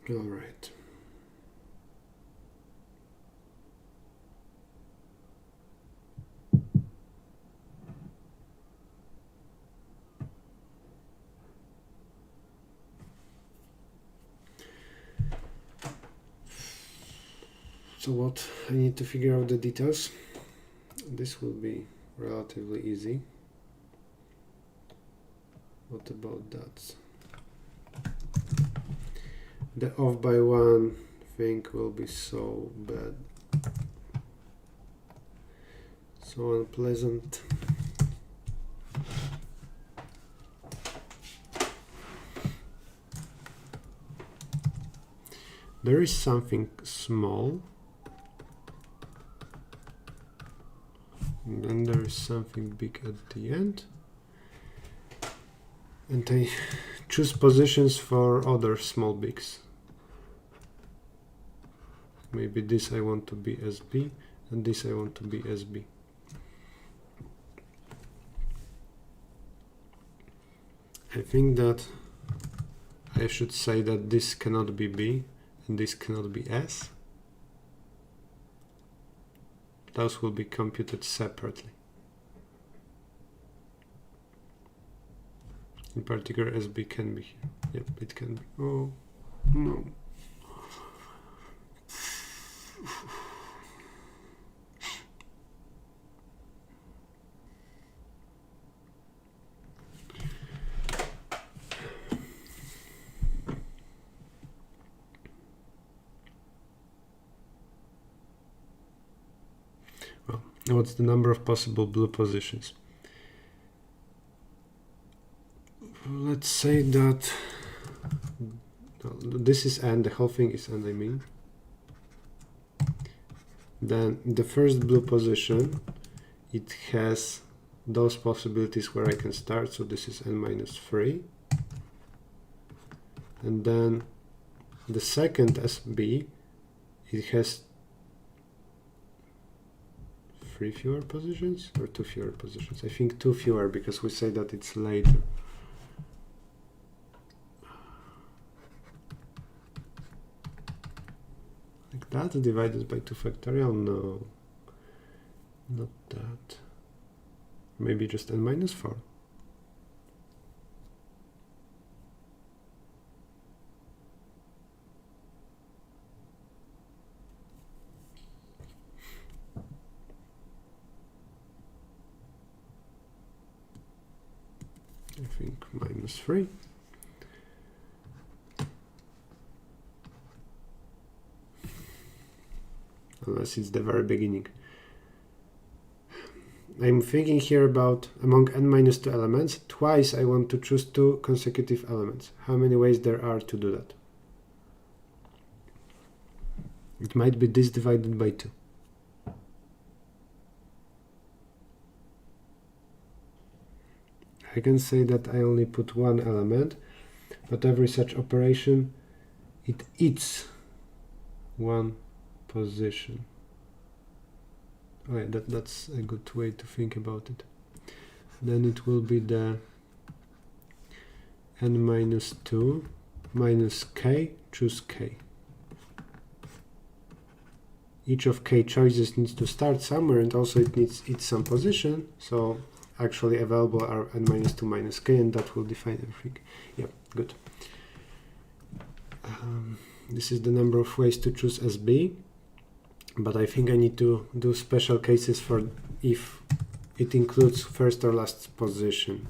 All right. So what? I need to figure out the details. This will be relatively easy. What about that? The off by one thing will be so bad. So unpleasant. There is something small, and then there is something big at the end, and I choose positions for other small bigs. Maybe this I want to be SB, and this I want to be SB. I think that I should say that this cannot be B, and this cannot be S. Those will be computed separately. In particular, SB can be here. Yep, it can be. Oh, no. What's the number of possible blue positions? Let's say that this is n, the whole thing is n, I mean. Then the first blue position, it has those possibilities where I can start, so this is n minus 3. And then the second SB, it has 3 fewer positions or 2 fewer positions? I think 2 fewer, because we say that it's later. Like that, divided by 2 factorial? No, not that. Maybe just n minus 4. I think minus 3. Unless it's the very beginning. I'm thinking here about among n minus 2 elements, twice I want to choose 2 consecutive elements. How many ways there are to do that? It might be this divided by 2. I can say that I only put 1 element, but every such operation, it eats 1 position. Oh yeah, that's a good way to think about it. Then it will be the n minus 2 minus k, choose k. Each of k choices needs to start somewhere, and also it needs some position, so actually available are n minus 2 minus k, and that will define everything. Yeah, good. This is the number of ways to choose SB, but I think I need to do special cases for if it includes first or last position.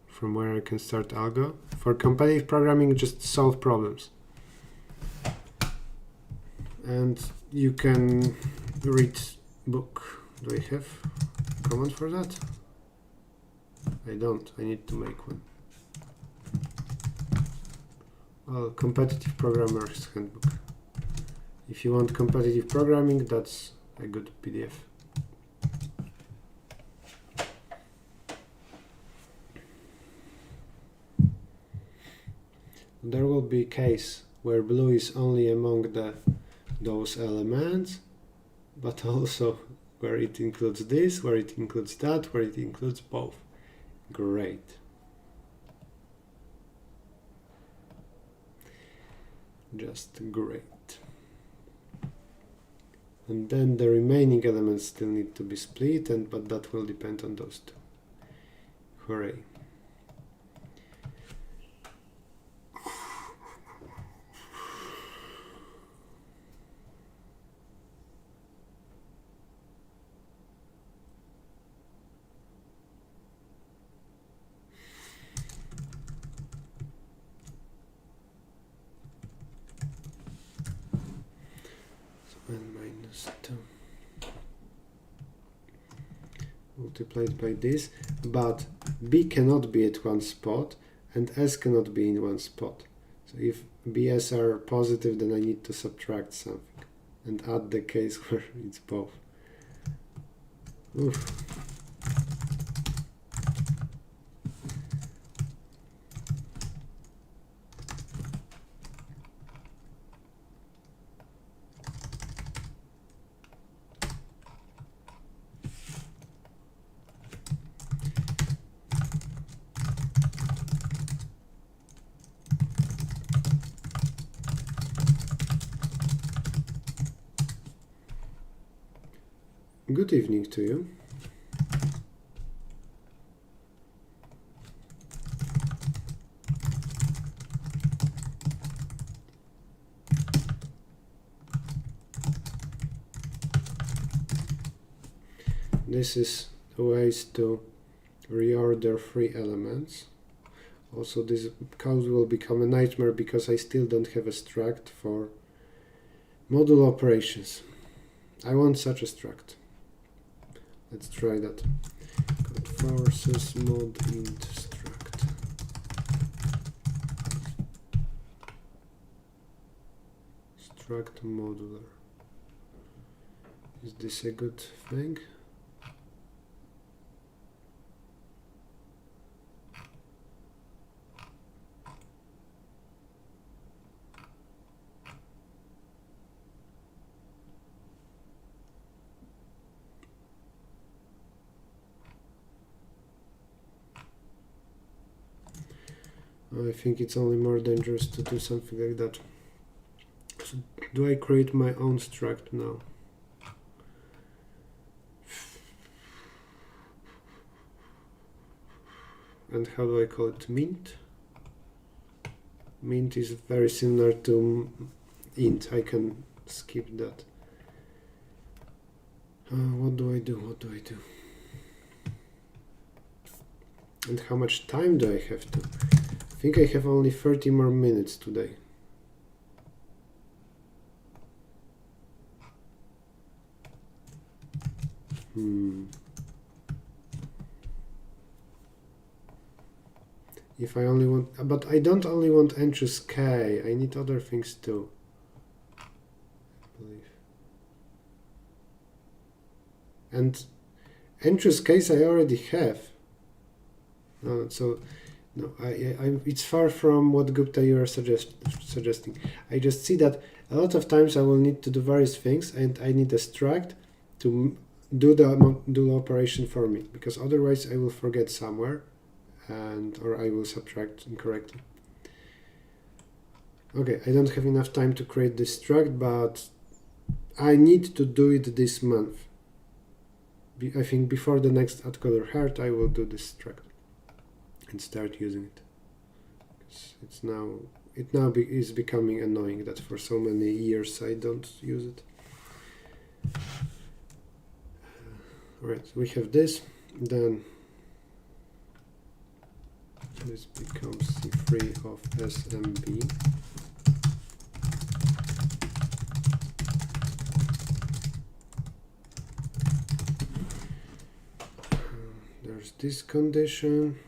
From where I can start algo. For competitive programming, just solve problems. And you can read book. Do I have a command for that? I don't. I need to make one. Well, competitive programmer's handbook. If you want competitive programming, that's a good PDF. There will be a case where blue is only among those elements, but also where it includes this, where it includes that, where it includes both. Great. Just great. And then the remaining elements still need to be split, but that will depend on those two. Hooray. multiplied by this, but B cannot be at one spot and S cannot be in one spot. So if BS are positive, then I need to subtract something and add the case where it's both. Oof. Good evening to you. This is ways to reorder three elements. Also, this code will become a nightmare because I still don't have a struct for module operations. I want such a struct. Let's try that. Code forces mod int struct. Struct modular. Is this a good thing? I think it's only more dangerous to do something like that. So do I create my own struct now? And how do I call it? Mint? Mint is very similar to int. I can skip that. What do I do? What do I do? And how much time do I have to? I think I have only 30 more minutes today. If I only want, but I don't only want entries k, I need other things too, I believe. And entries case I already have. So no, it's far from what Gupta you are suggesting. I just see that a lot of times I will need to do various things and I need a struct to do the operation for me, because otherwise I will forget somewhere or I will subtract incorrectly. Okay, I don't have enough time to create this struct, but I need to do it this month. I think before the next Atcoder Heart I will do this struct and start using it. It now is becoming annoying that for so many years I don't use it. Alright, so we have this, then this becomes C3 of SMB. There's this condition.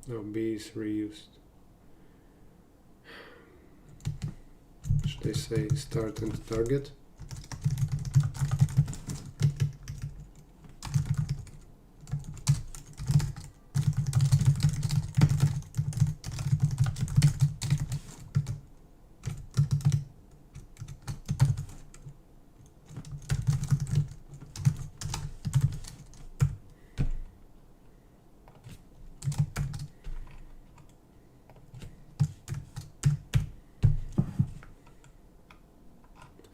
No, B is reused. Should I say start and target?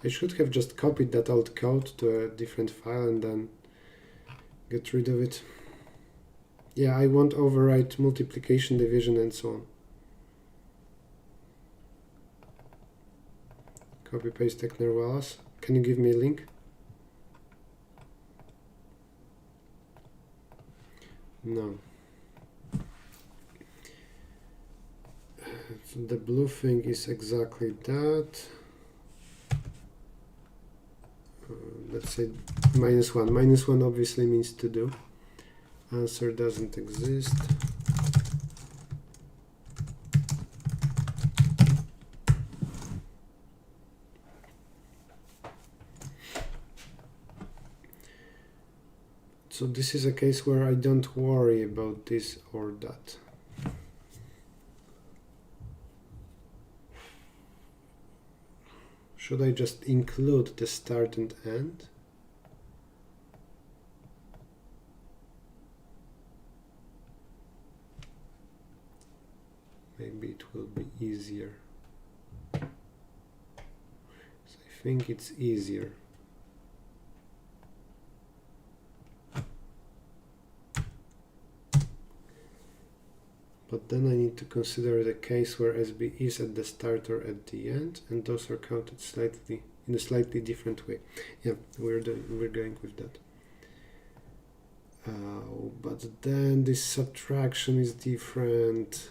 I should have just copied that old code to a different file and then get rid of it. Yeah, I won't overwrite multiplication, division, and so on. Copy paste Techner Wallace. Can you give me a link? No. So the blue thing is exactly that. Let's say -1. -1 obviously means to do. Answer doesn't exist. So this is a case where I don't worry about this or that. Should I just include the start and end? Maybe it will be easier. So I think it's easier. But then I need to consider the case where SB is at the start or at the end, and those are counted slightly in a slightly different way. Yeah, we're going with that. But then this subtraction is different.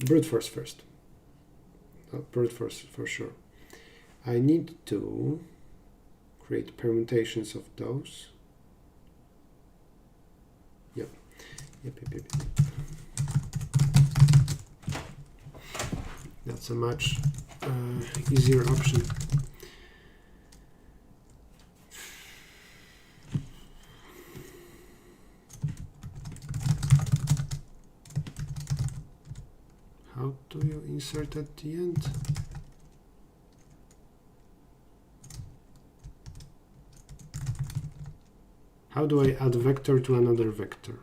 Brute force first. Brute force for sure. I need to create permutations of those. Yep. That's a much easier option. How do you insert at the end? How do I add vector to another vector?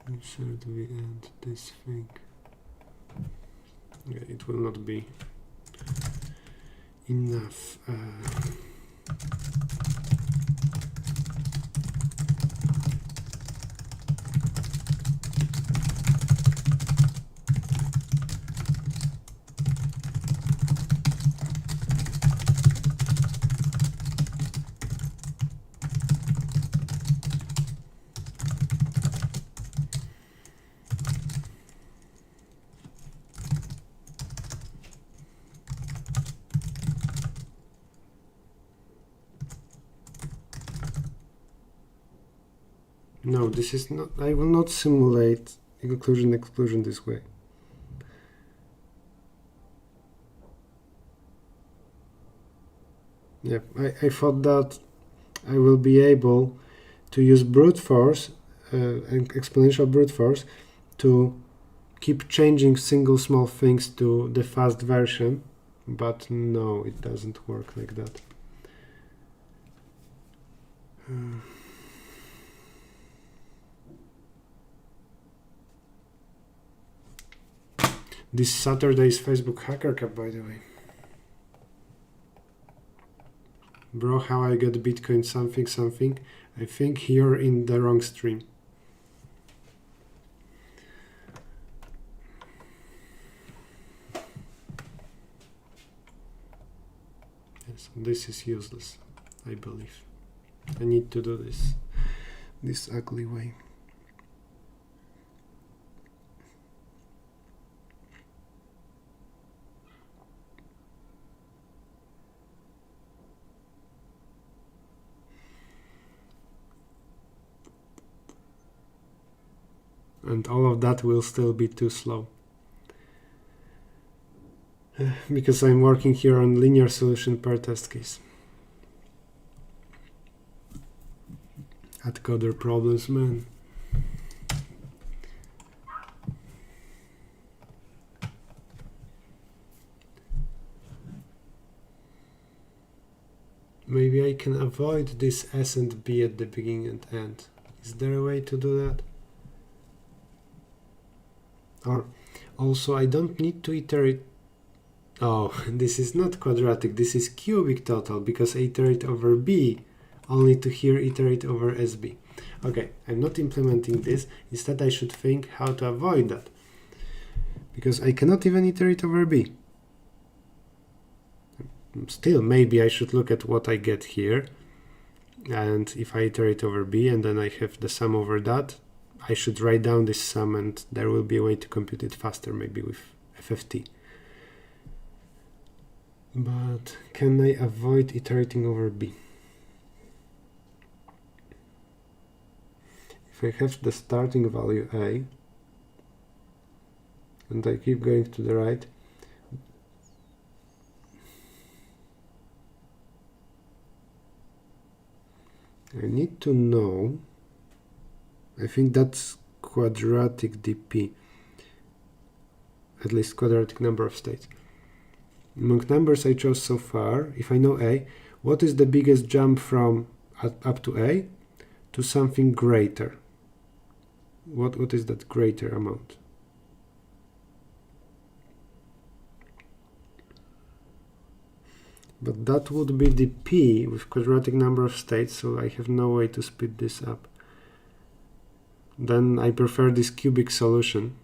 Insert we add this thing. Yeah, it will not be enough. No, this is not, I will not simulate inclusion-exclusion this way. Yeah, I thought that I will be able to use brute force, exponential brute force, to keep changing single small things to the fast version, but no, it doesn't work like that. This Saturday is Facebook Hacker Cup, by the way. Bro, how I got Bitcoin something something. I think you're in the wrong stream. Yes, this is useless, I believe. I need to do this ugly way. And all of that will still be too slow. Because I'm working here on linear solution per test case. Atcoder problems, man. Maybe I can avoid this S and B at the beginning and end. Is there a way to do that? Or also, I don't need to iterate Oh, this is not quadratic, this is cubic total, because I iterate over b, only to here iterate over sb. Okay, I'm not implementing this. Instead, I should think how to avoid that, because I cannot even iterate over b. Still, maybe I should look at what I get here, and if I iterate over b and then I have the sum over that, I should write down this sum, and there will be a way to compute it faster, maybe with FFT. But can I avoid iterating over b? If I have the starting value a, and I keep going to the right, I need to know, I think that's quadratic dp, at least quadratic number of states. Among numbers I chose so far, if I know a, what is the biggest jump from up to a to something greater? What is that greater amount? But that would be the p with quadratic number of states, so I have no way to speed this up. Then I prefer this cubic solution.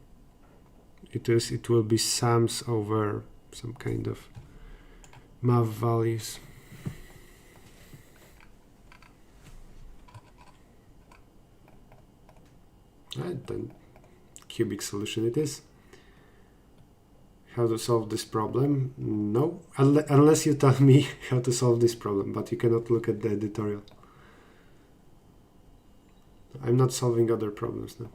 It will be sums over some kind of math values. And then cubic solution it is. How to solve this problem? No, unless you tell me how to solve this problem, but you cannot look at the editorial. I'm not solving other problems now.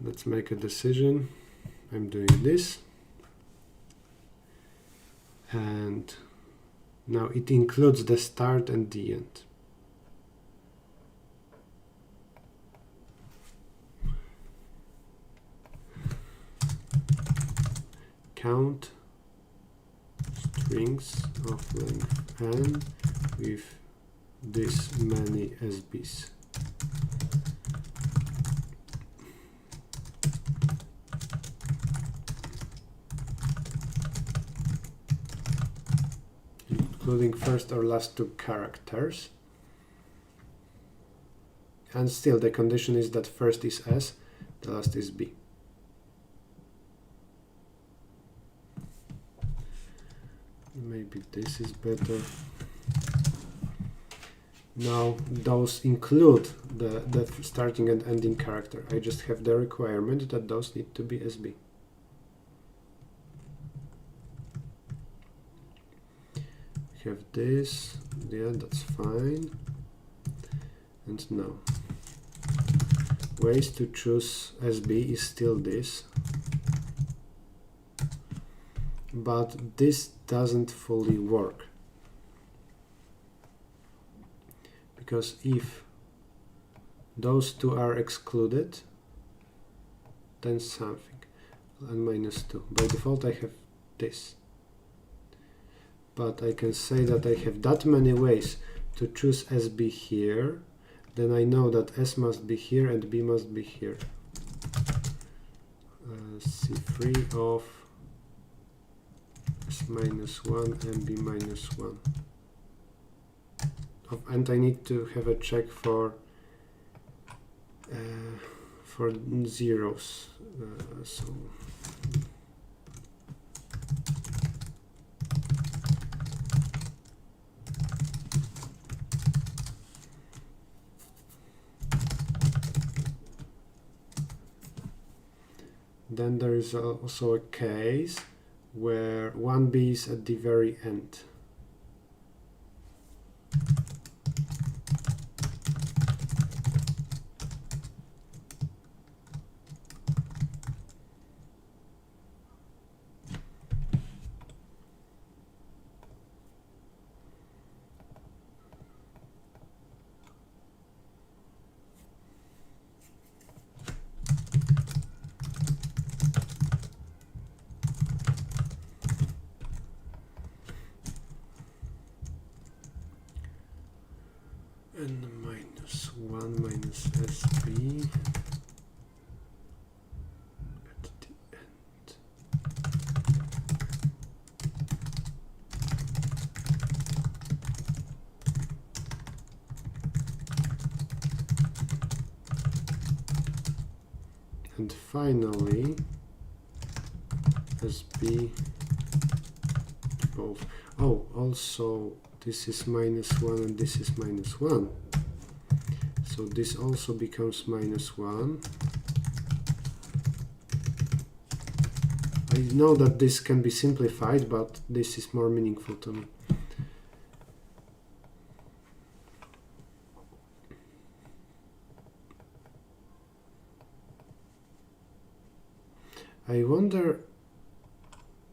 Let's make a decision. I'm doing this, and now it includes the start and the end. Count strings of length n with this many SBs. Including first or last two characters. And still the condition is that first is S, the last is B. Maybe this is better. Now those include the starting and ending character. I just have the requirement that those need to be SB. Have this, yeah, that's fine. And now, ways to choose SB is still this, but this doesn't fully work, because if those two are excluded, then something, and -2. By default I have this. But I can say that I have that many ways to choose SB here, then I know that S must be here and B must be here. C3 of S -1 and B -1. And I need to have a check for zeros. So then there is also a case where 1B is at the very end. And finally, SB both. Oh, also this is -1 and this is -1. So this also becomes -1. I know that this can be simplified, but this is more meaningful to me. I wonder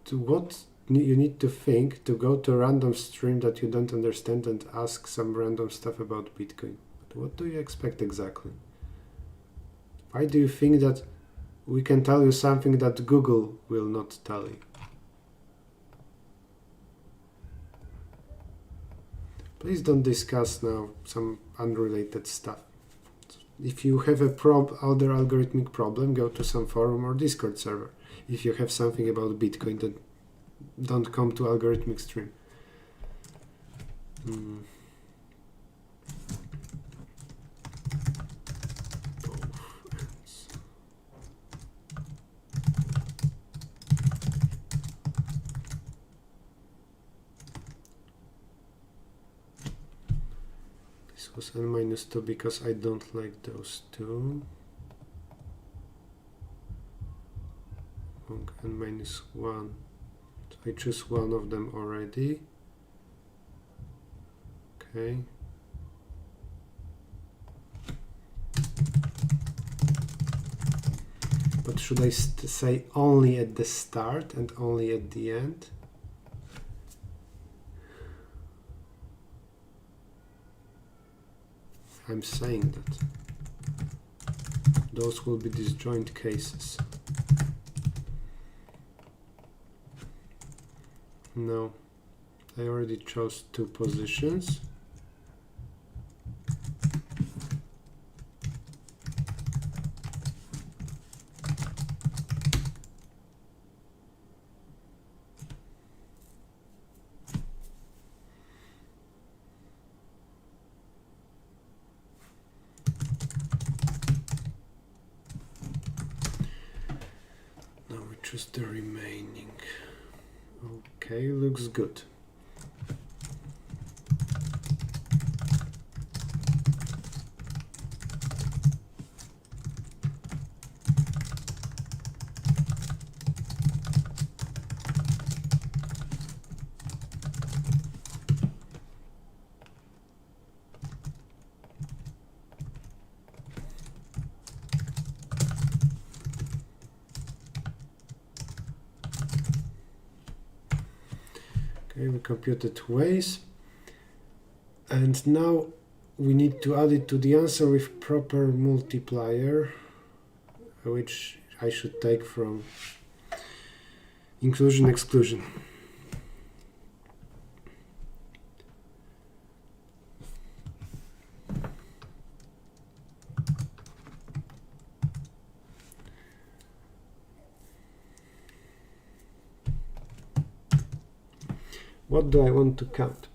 to what you need to think to go to a random stream that you don't understand and ask some random stuff about Bitcoin. But what do you expect exactly? Why do you think that we can tell you something that Google will not tell you? Please don't discuss now some unrelated stuff. If you have a other algorithmic problem, go to some forum or Discord server. If you have something about Bitcoin, then don't come to algorithmic stream. This was n-2 because I don't like those two. N-1. So I choose one of them already. Okay. But should I say only at the start and only at the end? I'm saying that those will be disjoint cases. No, I already chose two positions. Now we choose the remaining. Okay, looks good. Okay, we computed ways, and now we need to add it to the answer with proper multiplier, which I should take from Inclusion-exclusion. What do I want to count?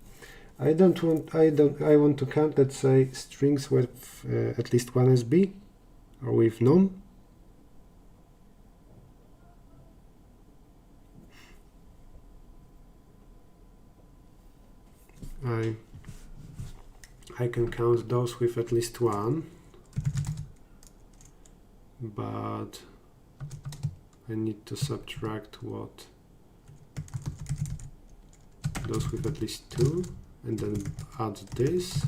I want to count, let's say, strings with at least one SB or with none. I can count those with at least one, but I need to subtract what? Those with at least two, and then add this.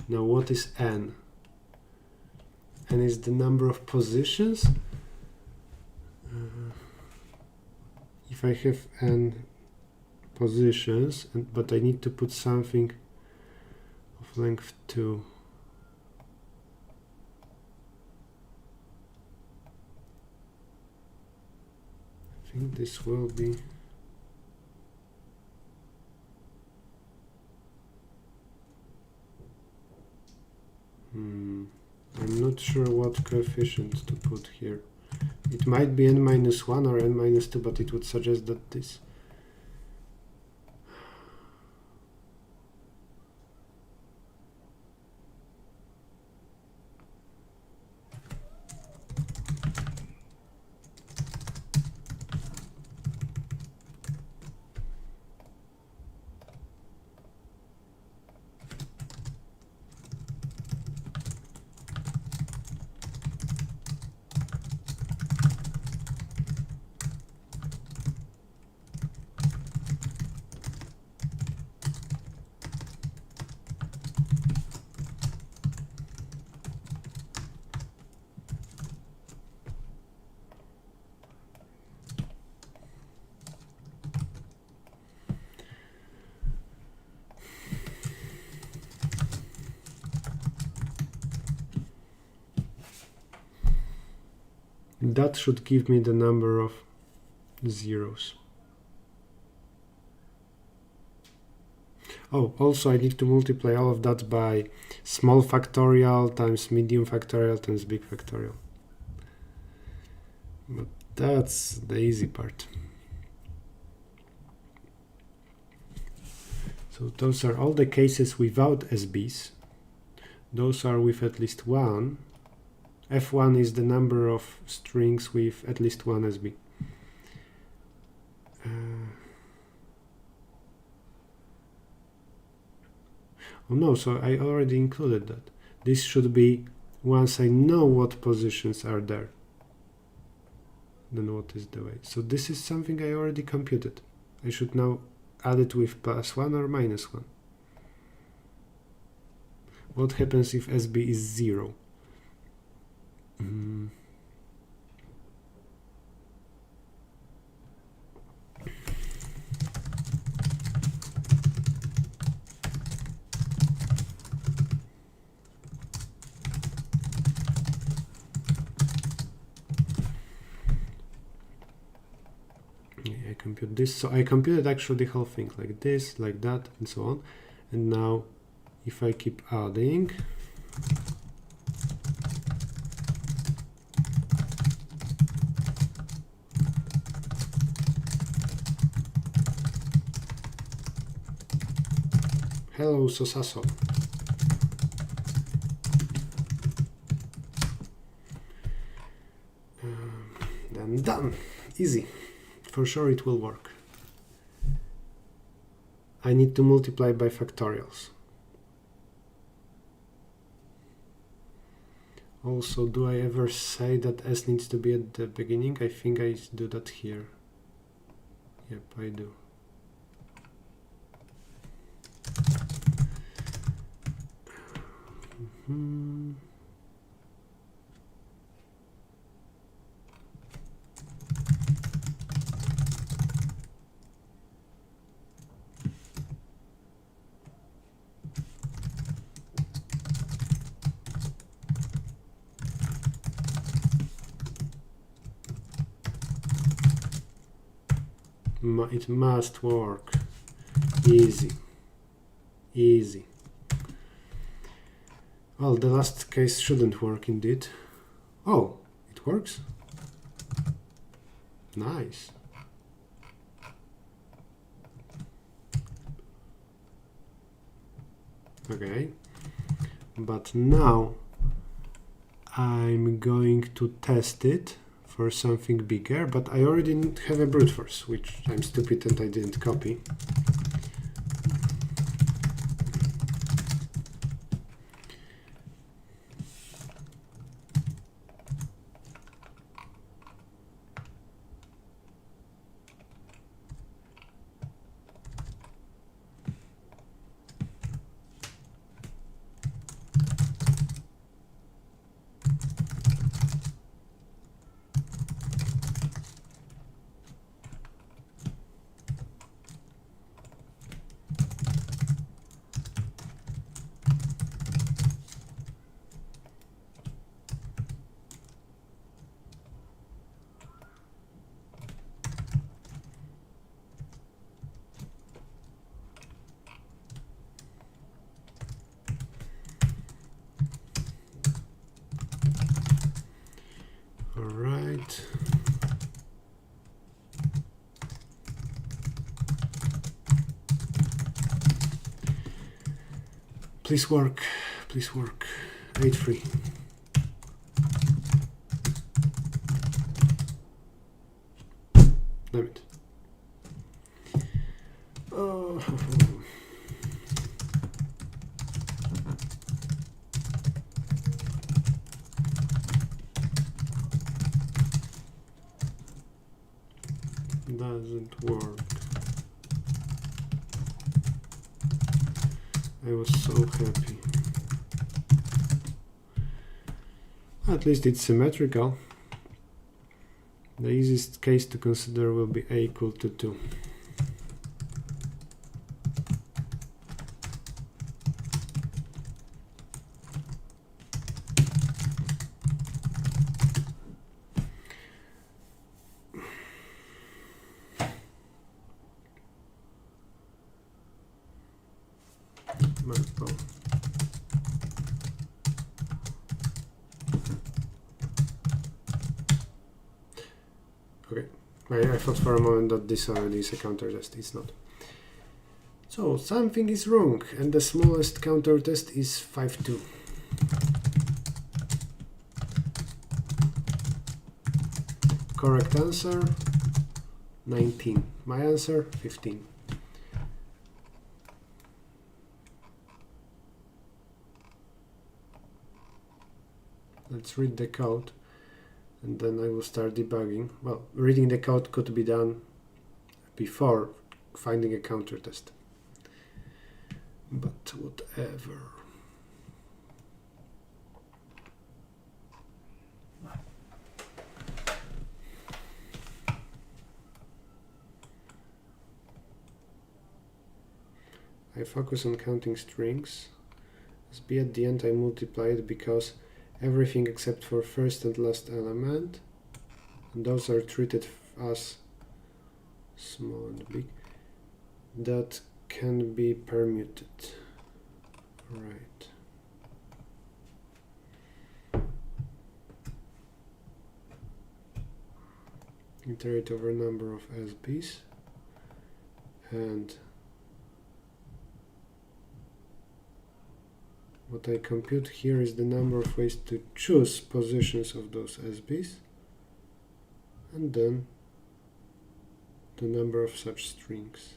Now what is n? N is the number of positions. If I have n positions, but I need to put something of length 2. I think this will be I'm not sure what coefficient to put here. It might be n-1 or n-2, but it would suggest that this. That should give me the number of zeros. Oh, also I need to multiply all of that by small factorial times medium factorial times big factorial. But that's the easy part. So those are all the cases without SBs. Those are with at least one. F1 is the number of strings with at least one SB. Oh no, so I already included that. This should be once I know what positions are there. Then what is the way? So this is something I already computed. I should now add it with +1 or -1. What happens if SB is 0? I compute this. So I computed actually the whole thing like this, like that, and so on. And now if I keep adding, hello Sosaso. Then done. Easy. For sure it will work. I need to multiply by factorials. Also, do I ever say that S needs to be at the beginning? I think I do that here. Yep, I do. It must work. Easy. Easy. Well, the last case shouldn't work indeed. Oh, it works? Nice. Okay. But now I'm going to test it for something bigger, but I already have a brute force, which I'm stupid and I didn't copy. Please work, please work. 8-3. Damn it. Oh. Doesn't work. I was so happy. At least it's symmetrical. The easiest case to consider will be a equal to 2. Okay, I thought for a moment that this already is a counter test. It's not. So something is wrong, and the smallest counter test is 5.2. Correct answer 19. My answer 15. Let's read the code and then I will start debugging. Well, reading the code could be done before finding a counter test, but whatever. I focus on counting strings. As b at the end I multiply it because everything except for first and last element, and those are treated as small and big, that can be permuted. Right. Iterate over number of SBs, and what I compute here is the number of ways to choose positions of those SBs, and then the number of such strings.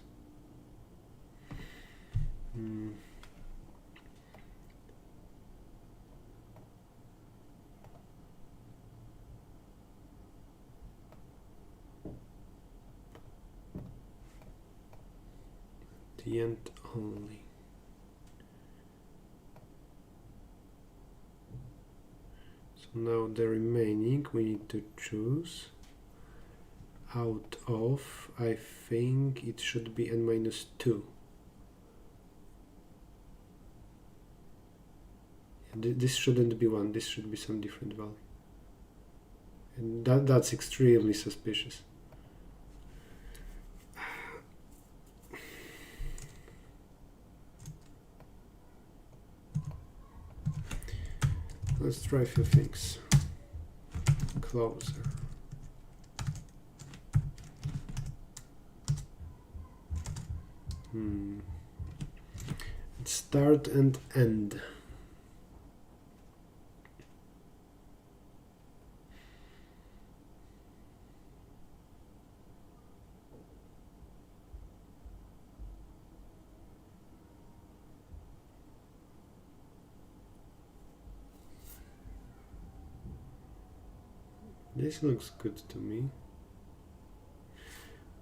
The end only. Now the remaining we need to choose out of, I think it should be n-2. This shouldn't be 1, this should be some different value. And that's extremely suspicious. Let's try a few things. Closer. Start and end. This looks good to me,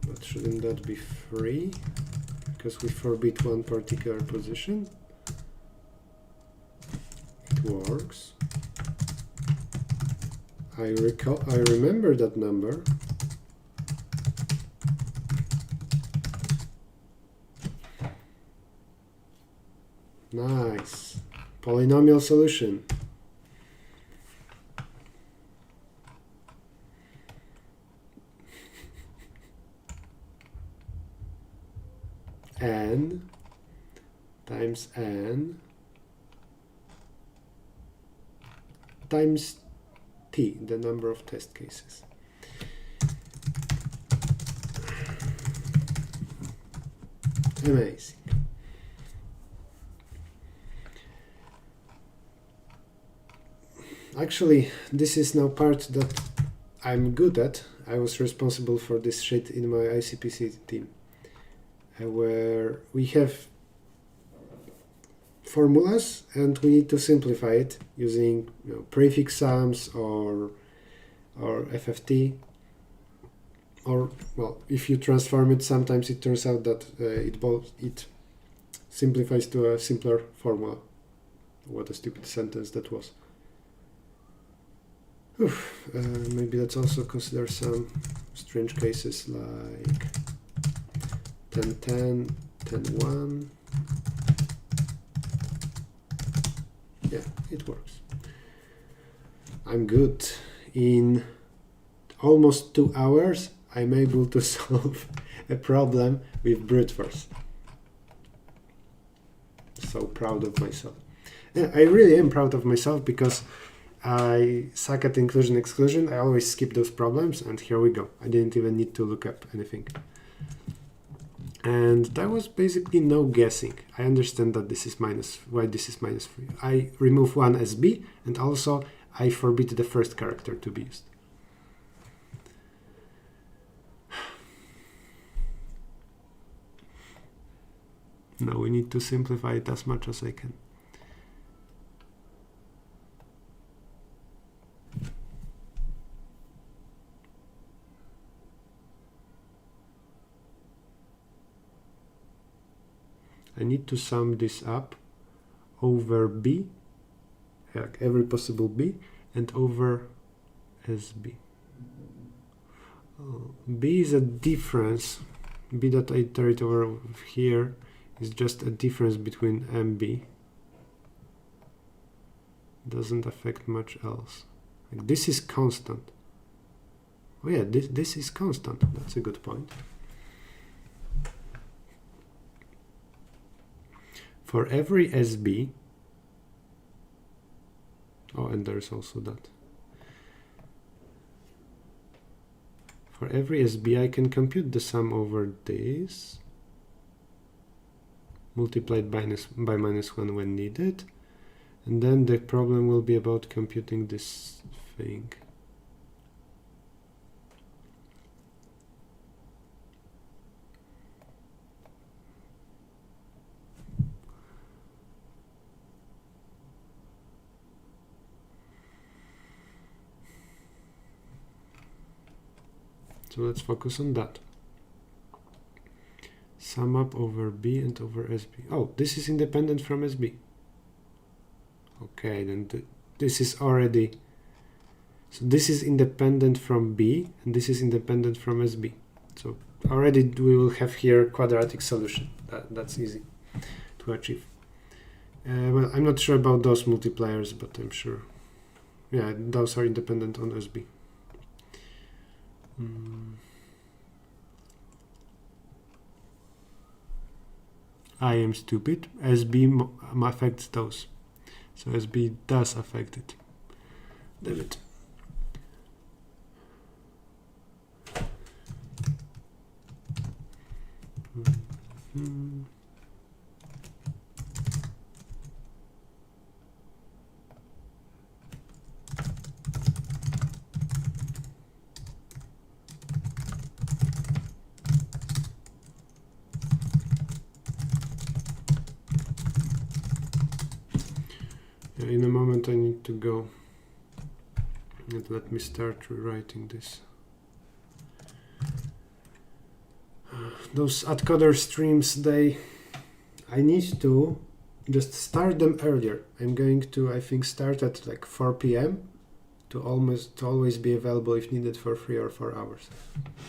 but shouldn't that be free? Because we forbid one particular position. It works. I remember that number. Nice. Polynomial solution. N times N times T, the number of test cases. Amazing. Actually, this is now part that I'm good at. I was responsible for this shit in my ICPC team, where we have formulas and we need to simplify it using prefix sums or FFT, or well, if you transform it, sometimes it turns out that it simplifies to a simpler formula. What a stupid sentence that was. Maybe let's also consider some strange cases like 10-10, 10-1. Yeah, it works. I'm good. In almost 2 hours, I'm able to solve a problem with brute force. So proud of myself. Yeah, I really am proud of myself because I suck at inclusion-exclusion. I always skip those problems, and here we go. I didn't even need to look up anything. And that was basically no guessing. I understand that this is why this is -3. I remove one SB, and also I forbid the first character to be used. Now we need to simplify it as much as I can. I need to sum this up over B, like every possible B, and over SB. B is a difference. B that I iterate over here is just a difference between MB. Doesn't affect much else. Like this is constant. Oh yeah, this is constant. That's a good point. For every SB, oh, and there's also that. For every SB, I can compute the sum over this, multiplied by -1 when needed, and then the problem will be about computing this thing. So let's focus on that. Sum up over B and over SB. Oh, this is independent from SB. Okay, then this is already... So this is independent from B, and this is independent from SB. So already we will have here quadratic solution. That's easy to achieve. Well, I'm not sure about those multipliers, but I'm sure. Yeah, those are independent on SB. I am stupid. SB affects those. So SB does affect it. Damn it. In a moment I need to go, and let me start rewriting this. Those Atcoder streams, I need to just start them earlier. I'm going to, I think, start at like 4 p.m. to always be available if needed for 3 or 4 hours.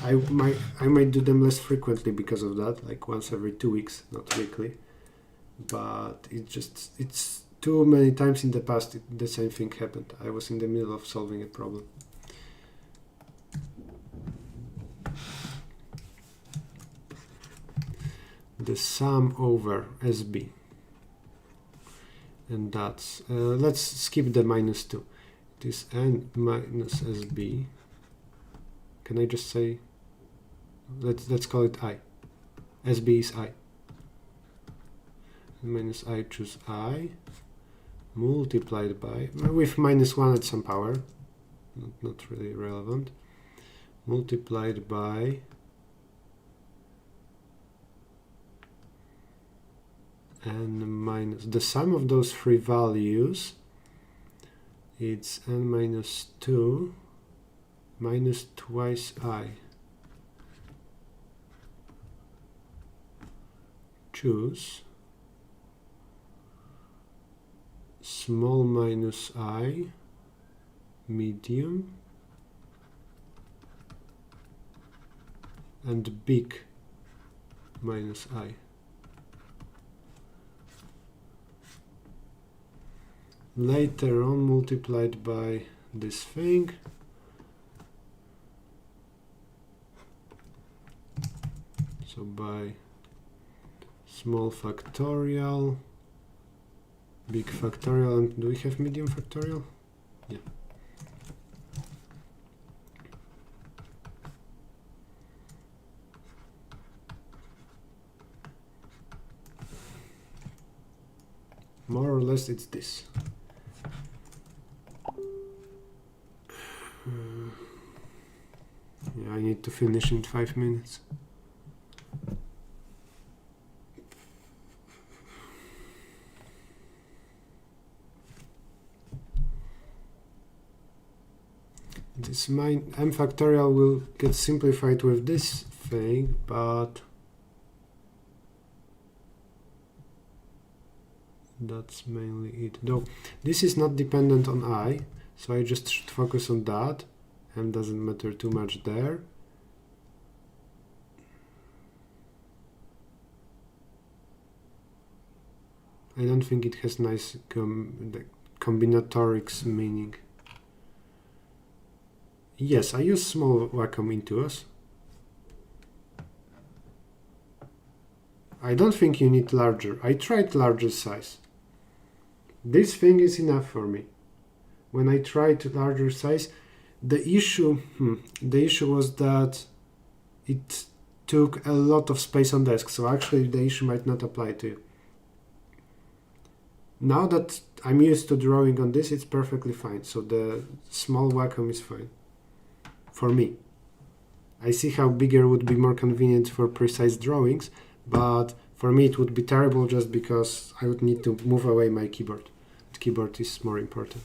I might do them less frequently because of that, like once every 2 weeks, not weekly. But it's too many times in the past the same thing happened. I was in the middle of solving a problem. The sum over SB, and that's let's skip the -2. It is n minus SB. Can I just say, let's call it I. SB is I. Minus I, choose I, multiplied by, with -1 at some power, not really relevant, multiplied by n minus, the sum of those three values, it's n minus 2 minus twice I. Choose small minus I, medium, and big minus I. Later on multiplied by this thing. So by small factorial, big factorial, and do we have medium factorial? Yeah. more or less it's this. Yeah, I need to finish in 5 minutes. This m factorial will get simplified with this thing, but that's mainly it. Though this is not dependent on I, so I just should focus on that. M doesn't matter too much there. I don't think it has nice combinatorics meaning. Yes, I use small Wacom Intuos. I don't think you need larger. I tried larger size. This thing is enough for me. When I tried larger size, the issue was that it took a lot of space on desk. So actually the issue might not apply to you. Now that I'm used to drawing on this, it's perfectly fine. So the small Wacom is fine. For me. I see how bigger would be more convenient for precise drawings, but for me it would be terrible just because I would need to move away my keyboard. The keyboard is more important.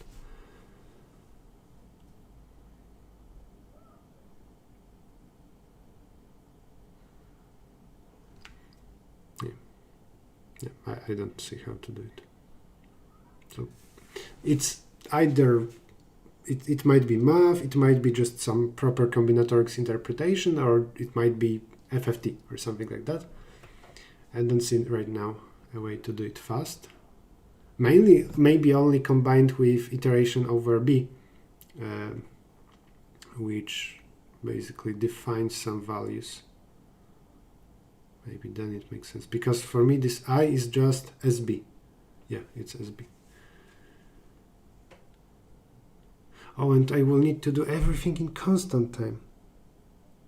Yeah, I don't see how to do it. So it's either it might be math, it might be just some proper combinatorics interpretation, or it might be FFT or something like that. I don't see right now a way to do it fast. Mainly, maybe only combined with iteration over B, which basically defines some values. Maybe then it makes sense. Because for me, this I is just SB. Yeah, it's SB. Oh, and I will need to do everything in constant time.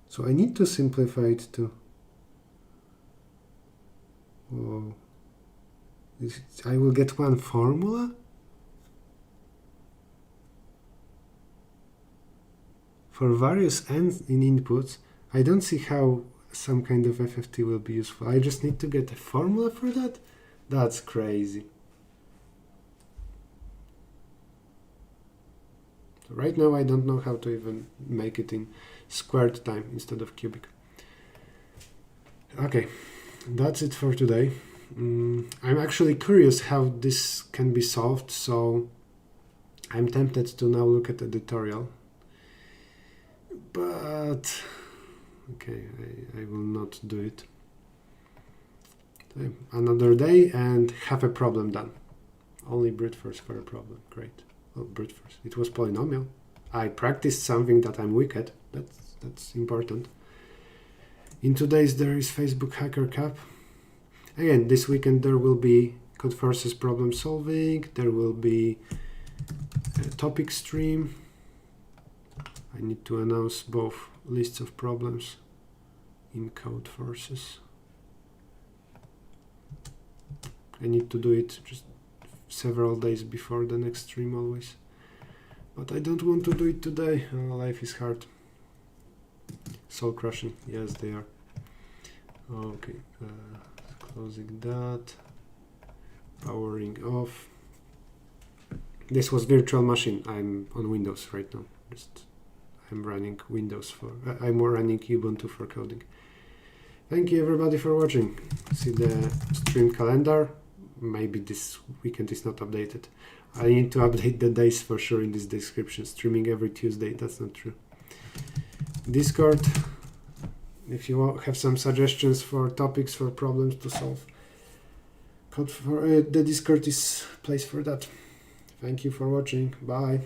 So I need to simplify it too. Whoa. I will get one formula? For various n's in inputs, I don't see how some kind of FFT will be useful. I just need to get a formula for that? That's crazy. So right now I don't know how to even make it in squared time instead of cubic. Okay, that's it for today. I'm actually curious how this can be solved, so I'm tempted to now look at Editorial. But okay, I will not do it. Okay, another day and have a problem done. Only brute force for a problem. Great. Well, brute force. It was polynomial. I practiced something that I'm weak at. That's important. In 2 days there is Facebook Hacker Cup. Again, this weekend there will be Code Forces problem solving. There will be a topic stream. I need to announce both lists of problems in Code Forces. I need to do it just several days before the next stream always. But I don't want to do it today. Life is hard. Soul crushing. Yes, they are. Okay. Closing that. Powering off. This was virtual machine. I'm on Windows right now. I'm running Windows for. I'm running Ubuntu for coding. Thank you everybody for watching. See the stream calendar. Maybe this weekend is not updated. I need to update the days for sure in this description. Streaming every Tuesday. That's not true. Discord. If you have some suggestions for topics, for problems to solve, the Discord is place for that. Thank you for watching. Bye.